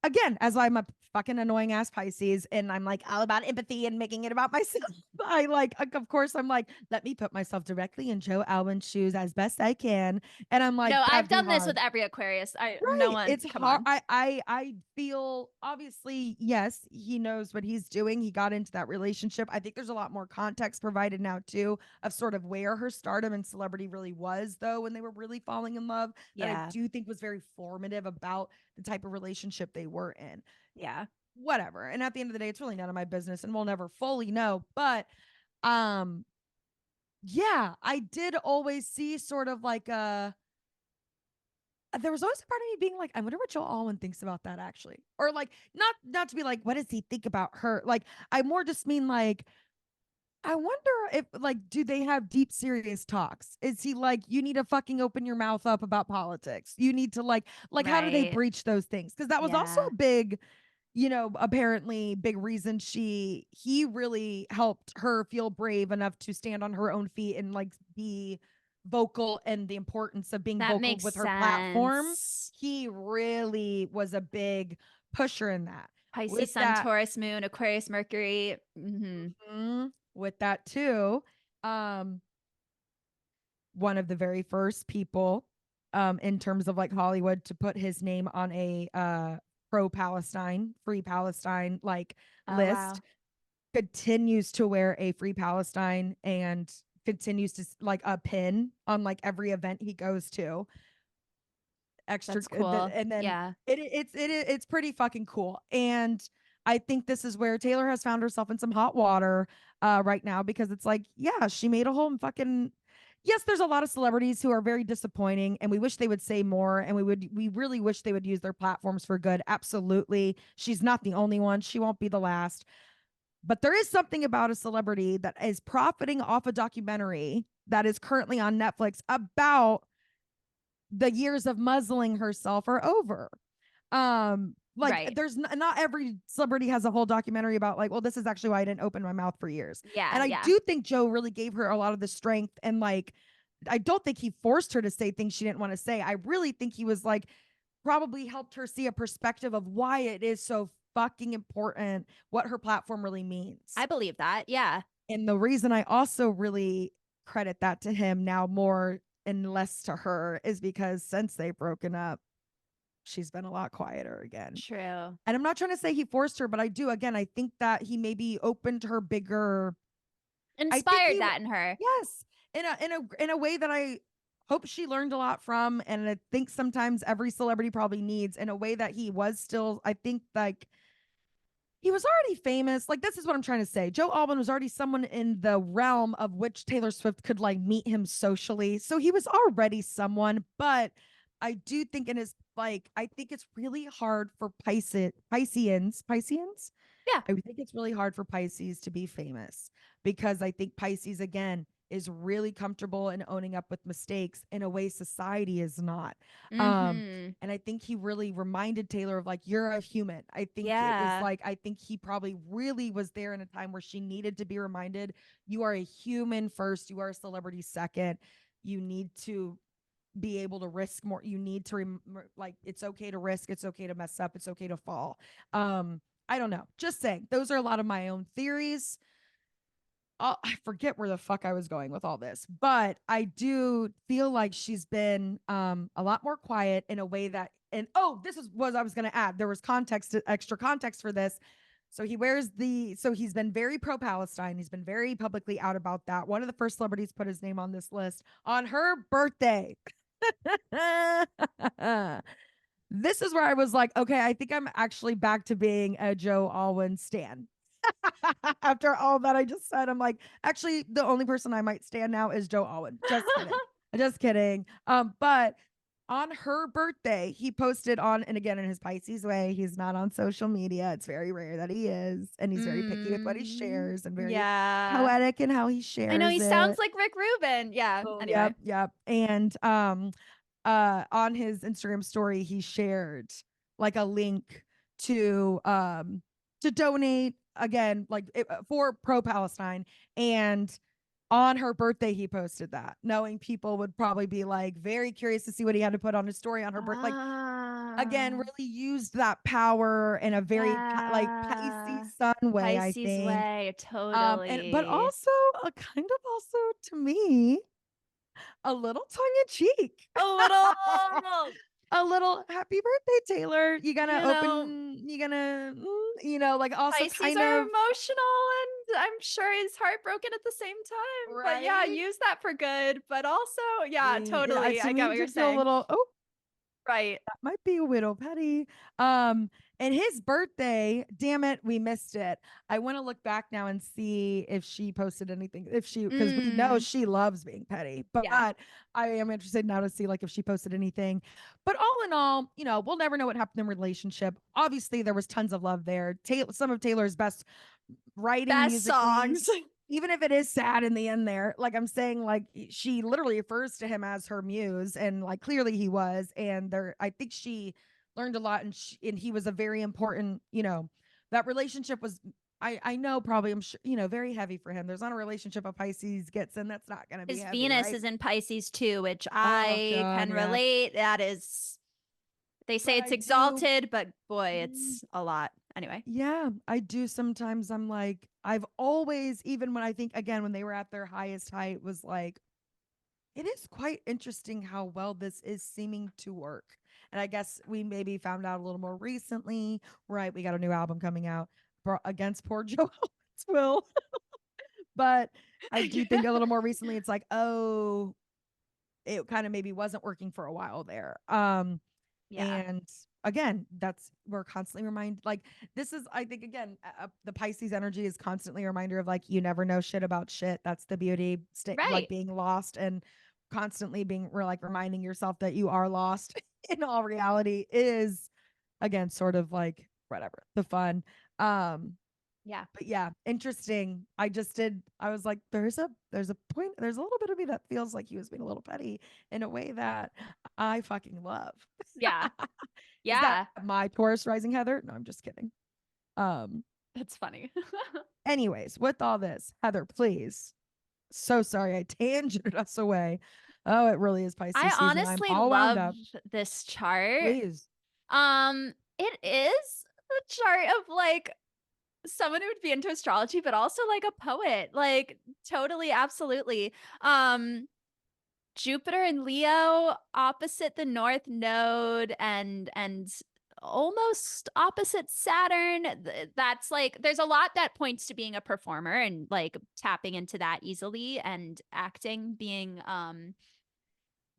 again, as I'm a fucking annoying ass Pisces and I'm like all about empathy and making it about myself. I like, of course, I'm like, let me put myself directly in Joe Alwyn's shoes as best I can. And I'm like, No, I've that'd be done this hard. with every Aquarius. No Right. one, It's come hard. on. I feel obviously, yes, he knows what he's doing. He got into that relationship. I think there's a lot more context provided now too of sort of where her stardom and celebrity really was though when they were really falling in love, that I Yeah. do think was very formative about the type of relationship they were in. Yeah. Whatever. And at the end of the day, it's really none of my business and we'll never fully know. But um yeah, I did always see sort of like a there was always a part of me being like, I wonder what Joe Alwyn thinks about that actually. Or like not to be like, what does he think about her? Like I more just mean like, I wonder if like do they have deep serious talks? Is he like, you need to fucking open your mouth up about politics? You need to like how do they Right. breach those things? Because that was also Yeah. a big, apparently big reason he really helped her feel brave enough to stand on her own feet and like be vocal and the importance of being That vocal makes with her platform. sense. He really was a big pusher in that. Pisces, With Sun, that, Taurus, Moon, Aquarius, Mercury. with that too, um, one of the very first people in terms of like Hollywood to put his name on a pro Palestine, free Palestine like Oh, list wow. continues to wear a free Palestine and continues to like a pin on like every event he goes to. Extra That's cool. and then Yeah. it's pretty fucking cool. And I think this is where Taylor has found herself in some hot water right now because it's like, yeah, she made a whole fucking, yes, there's a lot of celebrities who are very disappointing and we wish they would say more and we really wish they would use their platforms for good. Absolutely. She's not the only one. She won't be the last. But there is something about a celebrity that is profiting off a documentary that is currently on Netflix about the years of muzzling herself are over. Like Right. there's not every celebrity has a whole documentary about like, well, this is actually why I didn't open my mouth for years. Yeah. And I Yeah. do think Joe really gave her a lot of the strength and like I don't think he forced her to say things she didn't want to say. I really think he was like probably helped her see a perspective of why it is so fucking important what her platform really means. I believe that. Yeah. And the reason I also really credit that to him now more and less to her is because since they've broken up, she's been a lot quieter again. True. And I'm not trying to say he forced her, but I do. Again, I think that he maybe opened her bigger. I think Inspired that in her. yes, in a way that I hope she learned a lot from, and I think sometimes every celebrity probably needs, in a way that he was still. I think like he was already famous. Like, this is what I'm trying to say. Joe Alwyn was already someone in the realm of which Taylor Swift could like meet him socially. So he was already someone, but I do think in his like, I think it's really hard for Pisceans. Yeah. I think it's really hard for Pisces to be famous because I think Pisces again is really comfortable in owning up with mistakes in a way society is not. Um Mm-hmm. and I think he really reminded Taylor of like, you're a human. I think it was Yeah. like, I think he probably really was there in a time where she needed to be reminded, you are a human first, you are a celebrity second. You need to be able to risk more. You need to like, it's okay to risk, it's okay to mess up, it's okay to fall. I don't know, just saying, those are a lot of my own theories. I forget where the fuck I was going with all this, but I do feel like she's been a lot more quiet in a way that, and oh, this is what I was going to add. There was context, extra context for this. So he's been very pro Palestine. He's been very publicly out about that. One of the first celebrities put his name on this list on her birthday. This is where I was like, okay, I think I'm actually back to being a Joe Alwyn stan. After all that I just said, I'm like, actually, the only person I might stand now is Joe Alwyn. Just kidding. Just kidding. But on her birthday, he posted on, and again, in his Pisces way, he's not on social media. It's very rare that he is. And he's very picky with what he shares and very Yeah. poetic in how he I know he shares sounds it. like Rick Rubin. Yeah. Oh, Anyway. yep, yep. And on his Instagram story, he shared like a link to donate again, like for pro Palestine. And on her birthday, he posted that, knowing people would probably be like very curious to see what he had to put on his story on her birthday. Like, again, Ah, really used that power in a very like Pisces yeah. sun way, I Pisces think. way, And but totally. also a kind of also to me a little tongue in cheek. A little, A little happy birthday, Taylor. you know, Like also Pisces kind are of emotional and I'm sure he's heartbroken at the same time. But yeah, right. use that for good. But also, yeah, totally. To I get me, what you're did feel a saying. little, oh, Right. that might be a little petty. And his birthday, damn it, we missed it. I want to look back now and see if she posted anything. If she, because we know Mm, she loves being petty, but yeah. I am interested now to see like if she posted anything. But all in all, we'll never know what happened in the relationship. Obviously, there was tons of love there. Some of Taylor's best writing Best musically, songs. even if it is sad in the end there, like I'm saying, like she literally refers to him as her muse, and like clearly he was. And I think she learned a lot, and he was a very important, that relationship was, I know probably, I'm sure, very heavy for him. There's not a relationship a Pisces gets in that's not going to be His heavy, Venus right? is in Pisces too, which Oh I God, can yeah. relate. That is, they say But it's I do, exalted, but boy, mm, it's a lot. Anyway. yeah, I do sometimes. I'm like, I've always, even when I think again, when they were at their highest height, was like, it is quite interesting how well this is seeming to work. And I guess we maybe found out a little more recently, right? We got a new album coming out against poor Joe Will. But I do think a little more recently, it's like, oh, it kind of maybe wasn't working for a while there. Yeah. And again, we're constantly reminded, like, this is, I think, again, the Pisces energy is constantly a reminder of like, you never know shit about shit. That's the beauty, like Right. being lost and constantly being like reminding yourself that you are lost in all reality is, again, sort of like whatever the fun. Um, Yeah. but yeah, interesting. I was like, there's a point, there's a little bit of me that feels like he was being a little petty in a way that I fucking love. Yeah. Is that Yeah. my Taurus rising, Heather? No, I'm just kidding. Um, That's funny. Anyways, with all this, Heather, please. So sorry I tangented us away. Oh, it really is I Pisces season. I'm honestly all wound love up. this chart. Please. It is a chart of like someone who would be into astrology, but also like a poet. Like totally, absolutely. Um, Jupiter and Leo opposite the North Node and almost opposite Saturn. That's like there's a lot that points to being a performer and like tapping into that easily, and acting being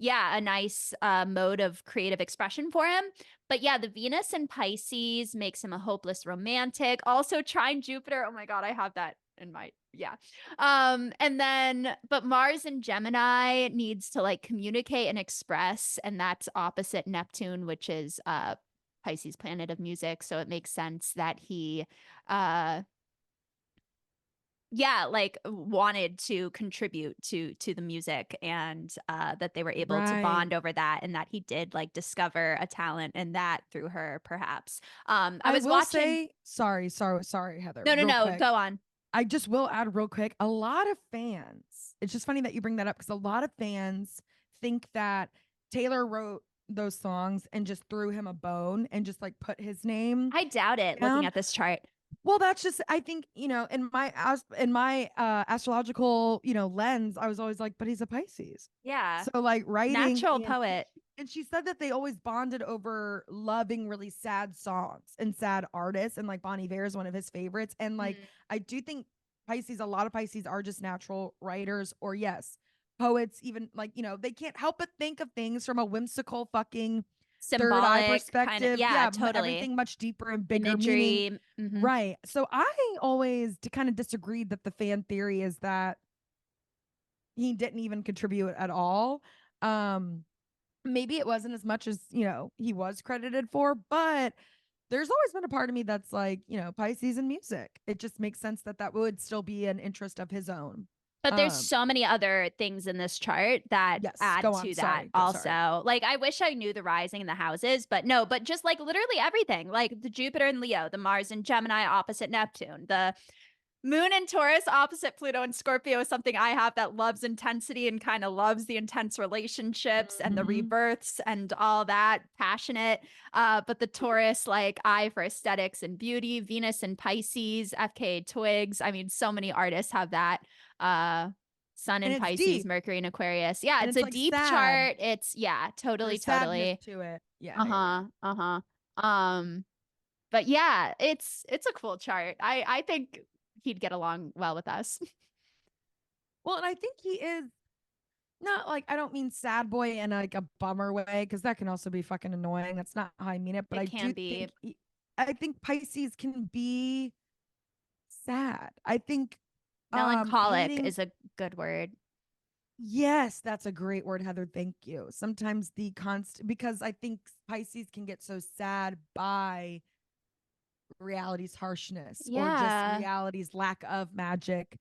yeah, a nice mode of creative expression for him. But yeah, the Venus in Pisces makes him a hopeless romantic. Also trine Jupiter. Oh my God, I have that in my yeah. And then but Mars in Gemini needs to like communicate and express, and that's opposite Neptune, which is Pisces planet of music. So it makes sense that he uh yeah, like wanted to contribute to the music, and that they were able to Right. bond over that, and that he did like discover a talent in that through her perhaps. I I was will watching. say, sorry, Heather, No, no, real no, quick. go on. I just will add real quick, a lot of fans, it's just funny that you bring that up because a lot of fans think that Taylor wrote those songs and just threw him a bone and just like put his name I doubt it looking down. at this chart. Well, that's just I think, in my astrological, lens, I was always like, but he's a Pisces. Yeah, So like writing natural poet. and she said that they always bonded over loving really sad songs and sad artists, and like Bon Iver is one of his favorites. And like Mm. I do think Pisces, a lot of Pisces are just natural writers, or yes, poets, even like, they can't help but think of things from a whimsical fucking third eye Symbolic kind of, perspective. yeah, Yeah, totally. everything much deeper and bigger meaning. Imagery. Right. So I always kind of disagreed that the fan theory is that he didn't even contribute at all. Um, Maybe it wasn't as much as, he was credited for, but there's always been a part of me that's like, Pisces and music. It just makes sense that that would still be an interest of his own. But there's Um, so many other things in this chart that yes, add go on. to that Sorry. Go, sorry. also. Like I wish I knew the rising and the houses, but no, but just like literally everything. Like the Jupiter and Leo, the Mars and Gemini opposite Neptune, the Moon in Taurus opposite Pluto and Scorpio is something I have that loves intensity and kind of loves the intense relationships and the Mhm. rebirths and all that, passionate. But the Taurus, like eye for aesthetics and beauty, Venus and Pisces, FKA Twigs. I mean, so many artists have that. Uh, Sun And in it's Pisces, deep Mercury in Aquarius. Yeah, and it's it's a like deep sad. chart. It's yeah, totally, There's sadness totally. to it. Yeah. Yeah. Yeah. Uh-huh. Uh-huh. Um, but yeah, it's a cool chart. I think he'd get along well with us. Well, and I think he is not like, I don't mean sad boy in like a bummer way, because that can also be fucking annoying. That's not how I mean it. But It I can do be think I think Pisces can be sad. I think melancholic hating, is a good word. yes, that's a great word, Heather. Thank you. Sometimes the constant, because I think Pisces can get so sad by reality's harshness or just Yeah. reality's lack of magic.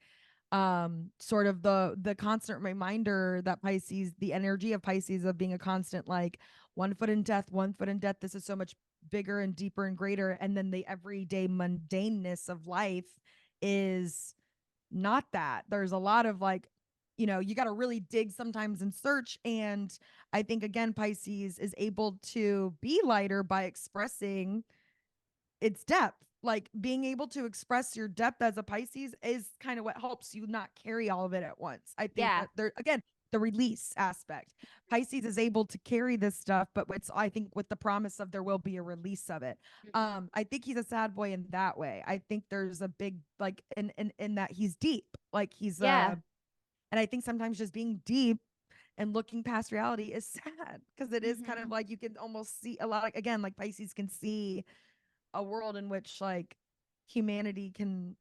Sort of the constant reminder that Pisces, the energy of Pisces of being a constant, like, one foot in death, one foot in death, this is so much bigger and deeper and greater, and then the everyday mundaneness of life is not that. There's a lot of like, you got to really dig sometimes and search. And I think, again, Pisces is able to be lighter by expressing its depth. Like, being able to express your depth as a Pisces is kind of what helps you not carry all of it at once. I think Yeah. that there, again, the release aspect. Pisces is able to carry this stuff, but it's, I think, with the promise of there will be a release of it. Mhm. I think he's a sad boy in that way. I think there's a big, like, in that he's deep. Like, he's Yeah. and I think sometimes just being deep and looking past reality is sad, because it is kind of Mhm. like you can almost see a lot, like, again, like Pisces can see a world in which like humanity can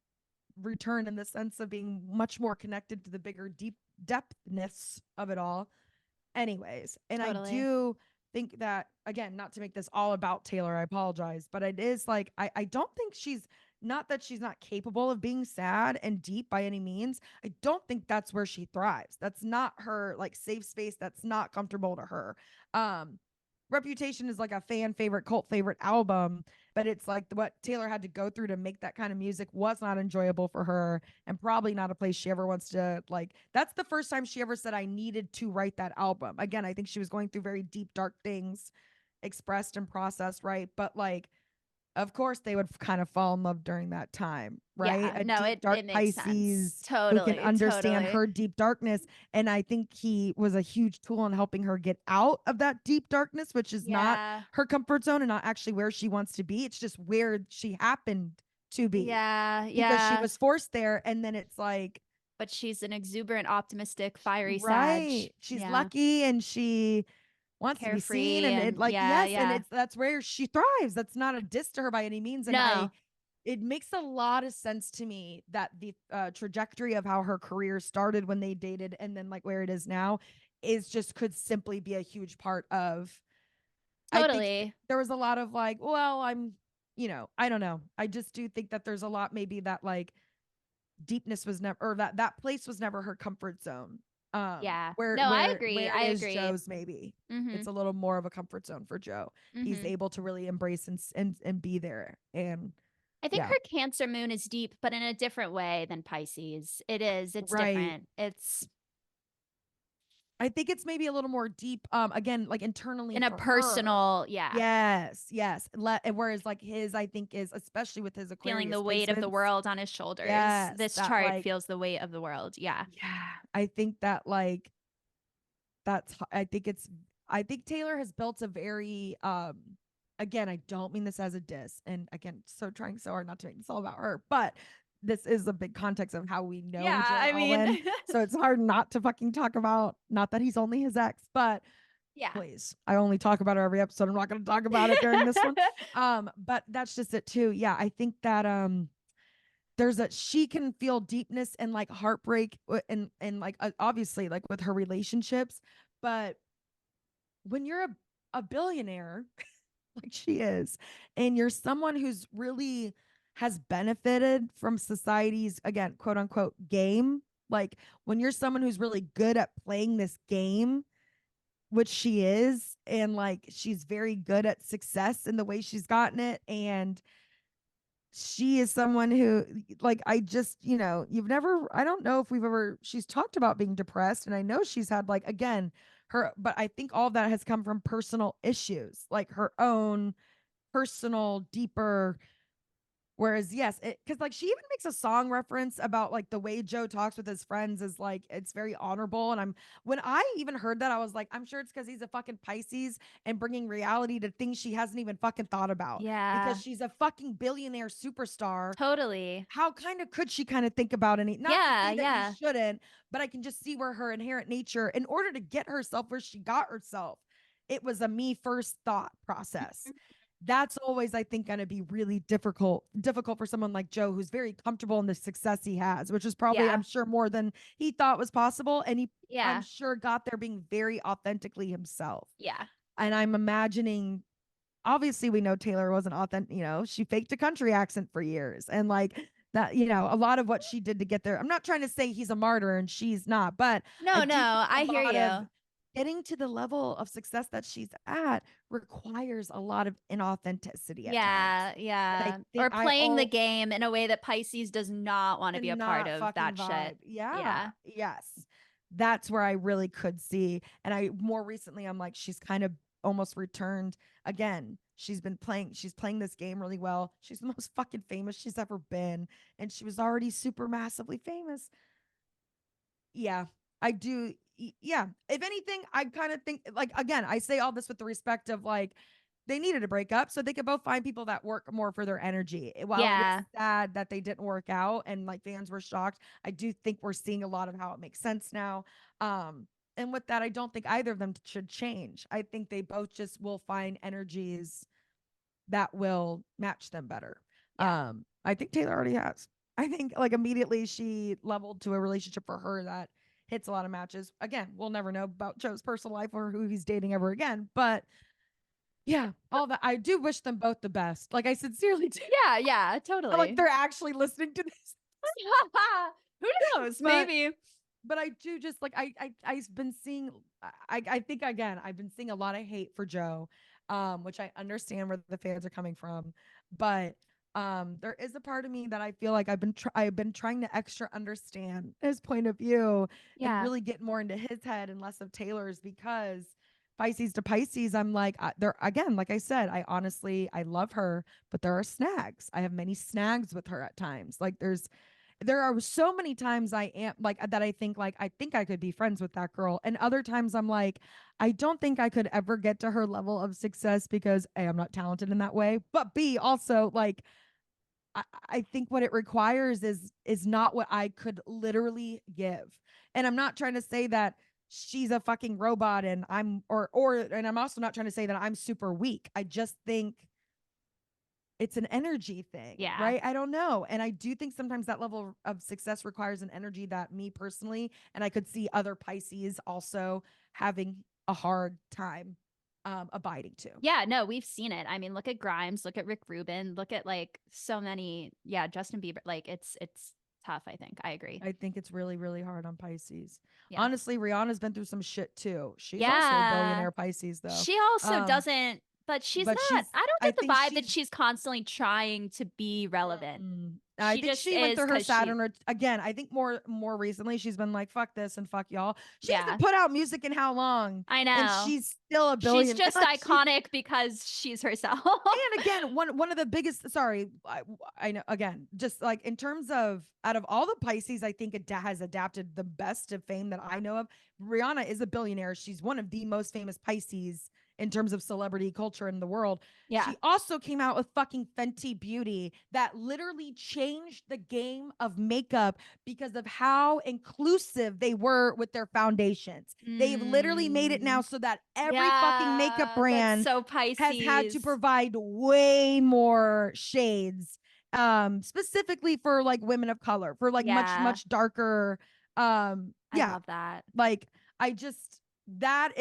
return in the sense of being much more connected to the bigger deep depthness of it all. Anyways, and I Totally. do think that, again, not to make this all about Taylor, I apologize, but it is like, I don't think she's, not that she's not capable of being sad and deep by any means. I don't think that's where she thrives. That's not her like safe space. That's not comfortable to her. Um Reputation is like a fan favorite, cult favorite album, but it's like what Taylor had to go through to make that kind of music was not enjoyable for her, and probably not a place she ever wants to, like, that's the first time she ever said I needed to write that album. Again, I think she was going through very deep dark things, expressed and processed, right? But like, of course they would kind of fall in love during that time, right? Yeah, A no, deep dark it makes sense. Pisces who can Totally, understand totally. her deep darkness. And I think he was a huge tool in helping her get out of that deep darkness, which is not Yeah. her comfort zone and not actually where she wants to be. It's just where she happened to be Yeah, because she yeah. was forced there. And then it's like, But she's an exuberant, optimistic, fiery Sag. right, she's Yeah. lucky and she wants to be seen, Carefree and it and like, yeah, yes, and yeah. it's that's where she thrives. That's not a diss to her by any means. And No, it makes a lot of sense to me that the trajectory of how her career started when they dated and then like where it is now is just could simply be a huge part of, I think totally. there was a lot of like, well, I'm, I don't know, I just do think that there's a lot maybe that like deepness was never, or that place was never her comfort zone. Yeah. Where No, I where agree. where I is agree. Joe's maybe. Mhm. It's a little more of a comfort zone for Joe. He's Mhm. able to really embrace and be there. And I think yeah, her Cancer moon is deep, but in a different way than Pisces. It is. It's right. different. It's I think it's maybe a little more deep, again, like internally in a for her. personal, yeah, Yes, yes. Whereas like his, I think, is especially with his feeling Aquarius the weight of the placements. world on his shoulders. Yes, This that chart like, feels the weight of the world. Yeah. yeah, I think that like I think Taylor has built a very again, I don't mean this as a diss, and again, so trying so hard not to make this all about her, but this is a big context of how we know Yeah, Joe I mean, Alwyn. So it's hard not to fucking talk about, not that he's only his ex, but yeah. please, I only talk about her every episode. I'm not going to talk about it during this one. But that's just it too. Yeah, I think that there's a, she can feel deepness and like heartbreak and like obviously like with her relationships, but when you're a billionaire like she is, and you're someone who's really has benefited from society's, again, quote unquote, game, like when you're someone who's really good at playing this game, which she is, and like she's very good at success in the way she's gotten it, and she is someone who, like, I just, you've never, I don't know if we've ever, she's talked about being depressed, and I know she's had like, again, her, but I think all of that has come from personal issues, like her own personal deeper. Whereas, yes, because like she even makes a song reference about like the way Joe talks with his friends is like it's very honorable. And when I even heard that, I was like, I'm sure it's because he's a fucking Pisces and bringing reality to things she hasn't even fucking thought about, because Yeah, she's a fucking billionaire superstar. totally. How kind of could she kind of think about any, not to Yeah, say that you yeah. shouldn't, but I can just see where her inherent nature, in order to get herself where she got herself, it was a me first thought process. That's always, I think, going to be really difficult for someone like Joe, who's very comfortable in the success he has, which is probably, Yeah, I'm sure, more than he thought was possible, and he, I'm yeah, sure, got there being very authentically himself. yeah, And I'm imagining, obviously we know Taylor wasn't authentic, she faked a country accent for years, and like that, a lot of what she did to get there. I'm not trying to say he's a martyr and she's not, but I no, do no, think I a hear lot of you. getting to the level of success that she's at requires a lot of inauthenticity at times. Yeah, And I yeah. think Or playing the game in a way that Pisces does not want to be a part cannot of fucking that shit. vibe. Yeah. Yeah. Yes. That's where I really could see. And I, more recently, I'm like, she's kind of almost returned again. She's playing this game really well. She's the most fucking famous she's ever been. And she was already super massively famous. Yeah, I do. Yeah. If anything, I kind of think, like, again, I say all this with the respect of like, they needed to break up so they could both find people that work more for their energy. While it is Yeah. sad that they didn't work out and like fans were shocked, I do think we're seeing a lot of how it makes sense now. And with that, I don't think either of them should change. I think they both just will find energies that will match them better. Yeah. I think Taylor already has. I think like immediately she leveled to a relationship for her that hits a lot of matches. Again, we'll never know about Joe's personal life or who he's dating ever again. But yeah, all that, I do wish them both the best. Like I sincerely do. Yeah, yeah, Like totally. they're actually listening to this. Who knows? But Maybe. I do just like I've been seeing, I think again I've been seeing a lot of hate for Joe, which I understand where the fans are coming from, but there is a part of me that I feel like I've been trying to extra understand his point of view and Yeah. really get more into his head and less of Taylor's, because Pisces to Pisces, I'm like, there again, like I said, I love her, but there are snags. I have many snags with her at times. Like there are so many times I am like that I think I could be friends with that girl. And other times I'm like, I don't think I could ever get to her level of success because A, I'm not talented in that way. But B, also like I think what it requires is not what I could literally give. And I'm not trying to say that she's a fucking robot and and I'm also not trying to say that I'm super weak. I just think it's an energy thing, Yeah. right? I don't know. And I do think sometimes that level of success requires an energy that me personally, and I could see other Pisces also having a hard time abiding to. Yeah, no, we've seen it. I mean, look at Grimes, look at Rick Rubin, look at like so many, yeah, Justin Bieber. Like it's tough, I think. I agree. I think it's really, really hard on Pisces. Yeah. Honestly, Rihanna's been through some shit too. She's also a Yeah. billionaire Pisces though. She also doesn't, but she's But not, I don't I get the think vibe that she's constantly trying to be relevant. I She think just she went is through her because she, Saturn again. I think more recently she's been like fuck this and fuck y'all. She yeah, hasn't put out music in how long? I And know. she's still a She's billionaire. just iconic because she's herself. And again, one of the biggest. Sorry, I know. Again, just like in terms of out of all the Pisces, I think it has adapted the best to fame that I know of. Rihanna is a billionaire. She's one of the most famous Pisces in terms of celebrity culture in the world. Yeah. She also came out with fucking Fenty Beauty that literally changed the game of makeup because of how inclusive they were with their foundations. They've literally made it now so that every fucking makeup Yeah, that's brand so Pisces. has had to provide way more shades specifically for like women of color, for like much darker I yeah, love that. like I just that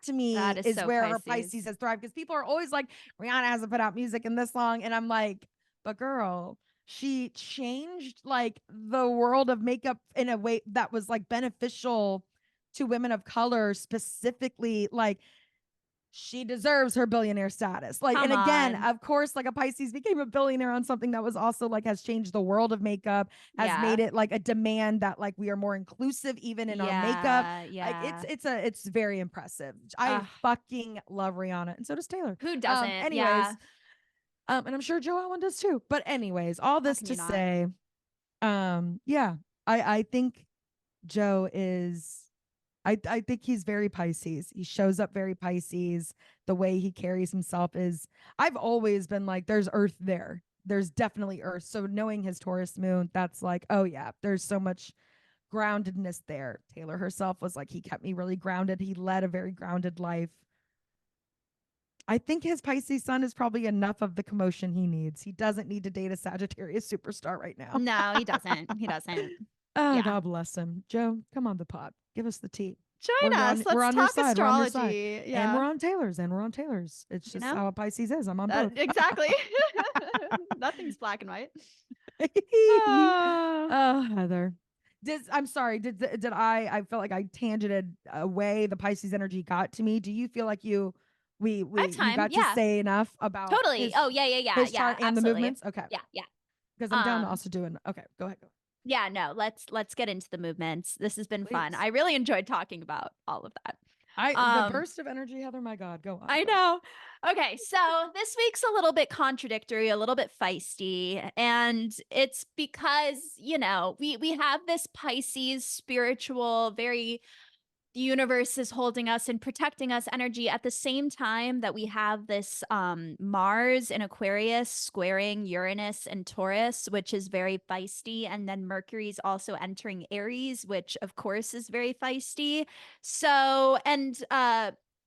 to me That is is so where her Pisces. Pisces has thrived, because people are always like, Rihanna hasn't put out music in this long, and I'm like, but girl, she changed like the world of makeup in a way that was like beneficial to women of color specifically. Like she deserves her billionaire status. Like, Come and again, on. of course, like a Pisces became a billionaire on something that was also like has changed the world of makeup, has Yeah. made it like a demand that like we are more inclusive even in our makeup. Like Yeah. it's very impressive. I Ugh. fucking love Rihanna, and so does Taylor. Who doesn't? Anyways, Yeah. and I'm sure Joe Alwyn does too. But anyways, all How this can to you not? say, yeah, I think Joe is I think he's very Pisces. He shows up very Pisces. The way he carries himself is, I've always been like, there's earth there. There's definitely earth. So knowing his Taurus moon, that's like, oh yeah, there's so much groundedness there. Taylor herself was like, he kept me really grounded. He led a very grounded life. I think his Pisces sun is probably enough of the commotion he needs. He doesn't need to date a Sagittarius superstar right now. No, he doesn't. He doesn't. Oh, Yeah. God bless him. Joe, come on the pod. Give us the tea. Join us. We're Let's on your talk side. We're on your side. astrology. And Yeah. we're on Taylor's. It's You just know? how a Pisces is. I'm on both. Exactly. Nothing's black and white. Oh, Heather. I'm sorry. Did I felt like I tangented away. The Pisces energy got to me. Do you feel like you I have you time. got to Yeah. say enough about Totally. his, Oh, yeah. his Yeah. chart and the Absolutely. movements? Okay. Yeah. Because I'm down to also doing. Okay, go ahead. Yeah, no, let's get into the movements. This has been fun. Please. I really enjoyed talking about all of that. The burst of energy, Heather, my God, go on. I know. Okay, so this week's a little bit contradictory, a little bit feisty, and it's because, we have this Pisces spiritual, very, the universe is holding us and protecting us energy at the same time that we have this Mars in Aquarius squaring Uranus and Taurus, which is very feisty, and then Mercury's also entering Aries, which of course is very feisty. So, and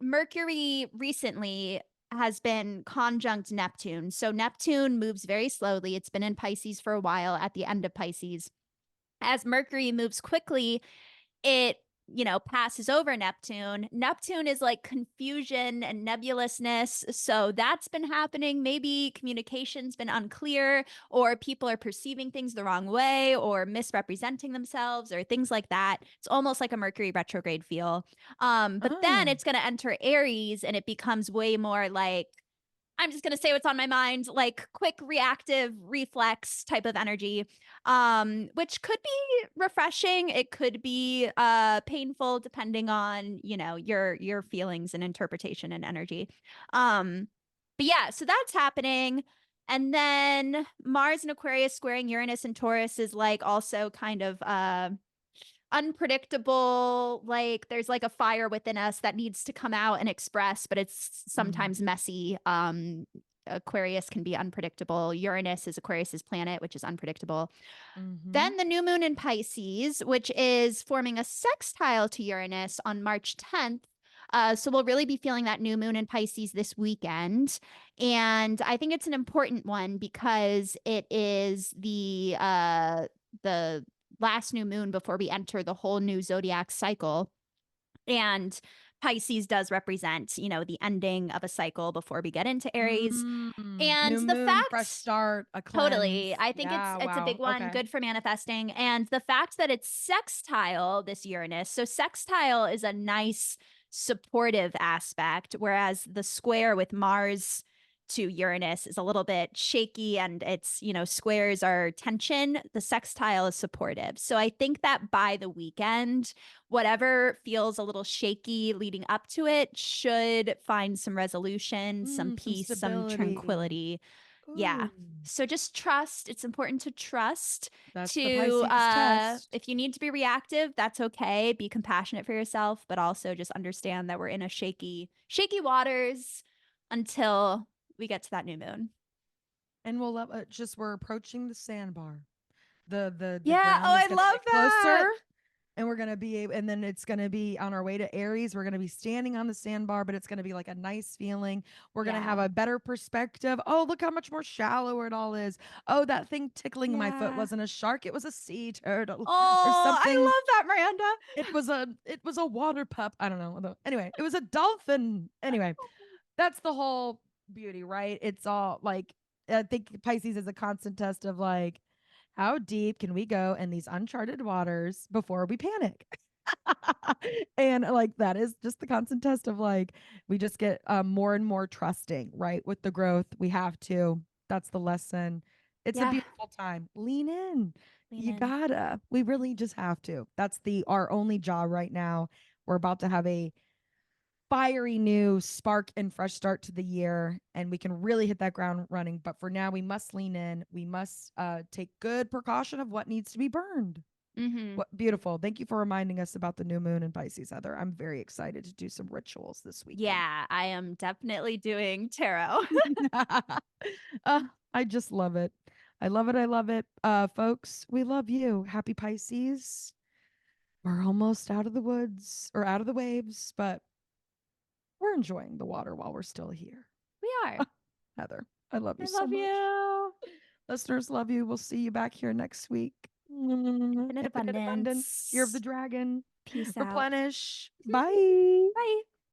Mercury recently has been conjunct Neptune. So Neptune moves very slowly. It's been in Pisces for a while at the end of Pisces. As Mercury moves quickly, it passes over Neptune. Neptune is like confusion and nebulousness. So that's been happening. Maybe communication's been unclear, or people are perceiving things the wrong way or misrepresenting themselves or things like that. It's almost like a Mercury retrograde feel. But then it's going to enter Aries and it becomes way more like I'm just going to say what's on my mind, like quick reactive reflex type of energy, which could be refreshing. It could be painful depending on, your feelings and interpretation and energy. But yeah, so that's happening. And then Mars and Aquarius squaring Uranus and Taurus is like also kind of unpredictable. Like there's like a fire within us that needs to come out and express, but it's sometimes messy. Aquarius can be unpredictable. Uranus is Aquarius's planet, which is unpredictable. Then the new moon in Pisces, which is forming a sextile to Uranus on March 10th. So we'll really be feeling that new moon in Pisces this weekend. And I think it's an important one because it is the last new moon before we enter the whole new zodiac cycle. And Pisces does represent, the ending of a cycle before we get into Aries. And New the moon, fresh fact, start, a totally, cleanse. I think Yeah, it's a big wow. one, Okay. good for manifesting. And the fact that it's sextile this Uranus. So sextile is a nice supportive aspect, whereas the square with Mars to Uranus is a little bit shaky, and it's, squares are tension. The sextile is supportive. So I think that by the weekend, whatever feels a little shaky leading up to it should find some resolution, some Some peace, some stability. tranquility. Yeah. Ooh, So just trust. It's important to trust, that's the to Pisces test. if you need to be reactive, that's okay. Be compassionate for yourself, but also just understand that we're in a shaky waters until we get to that new moon. And we'll we're approaching the sandbar. The Yeah. Oh, ground is I gonna love get that. closer. And we're going to be able, and then it's going to be on our way to Aries. We're going to be standing on the sandbar, but it's going to be like a nice feeling. We're going to have a better perspective. Oh, look how much more shallower it all is. Oh, that thing tickling my foot wasn't a shark. It was a sea turtle or Oh, I something. love that, Miranda. It was a water pup. I don't know. Anyway, it was a dolphin. Anyway, that's the whole beauty, right? It's all like, I think Pisces is a constant test of like, how deep can we go in these uncharted waters before we panic? And like that is just the constant test of like we just get more and more trusting, right? With the growth, we have to. That's the lesson. It's a Yeah. beautiful time. Lean in. Lean You in. gotta. We really just have to. That's our only job right now. We're about to have a fiery new spark and fresh start to the year, and we can really hit that ground running. But for now, we must lean in. We must take good precaution of what needs to be burned. Mm-hmm. What beautiful. Thank you for reminding us about the new moon in Pisces, Heather. I'm very excited to do some rituals this weekend. Yeah, I am definitely doing tarot. uh, I just love it. I love it. I love it. Folks, we love you. Happy Pisces. We're almost out of the woods or out of the waves, but we're enjoying the water while we're still here. We are. Heather, I love you I so love much. you. Listeners, love you. We'll see you back here next week. Infinite Infinite abundance. Year of the abundance. dragon. Peace out. Replenish. Bye. Bye.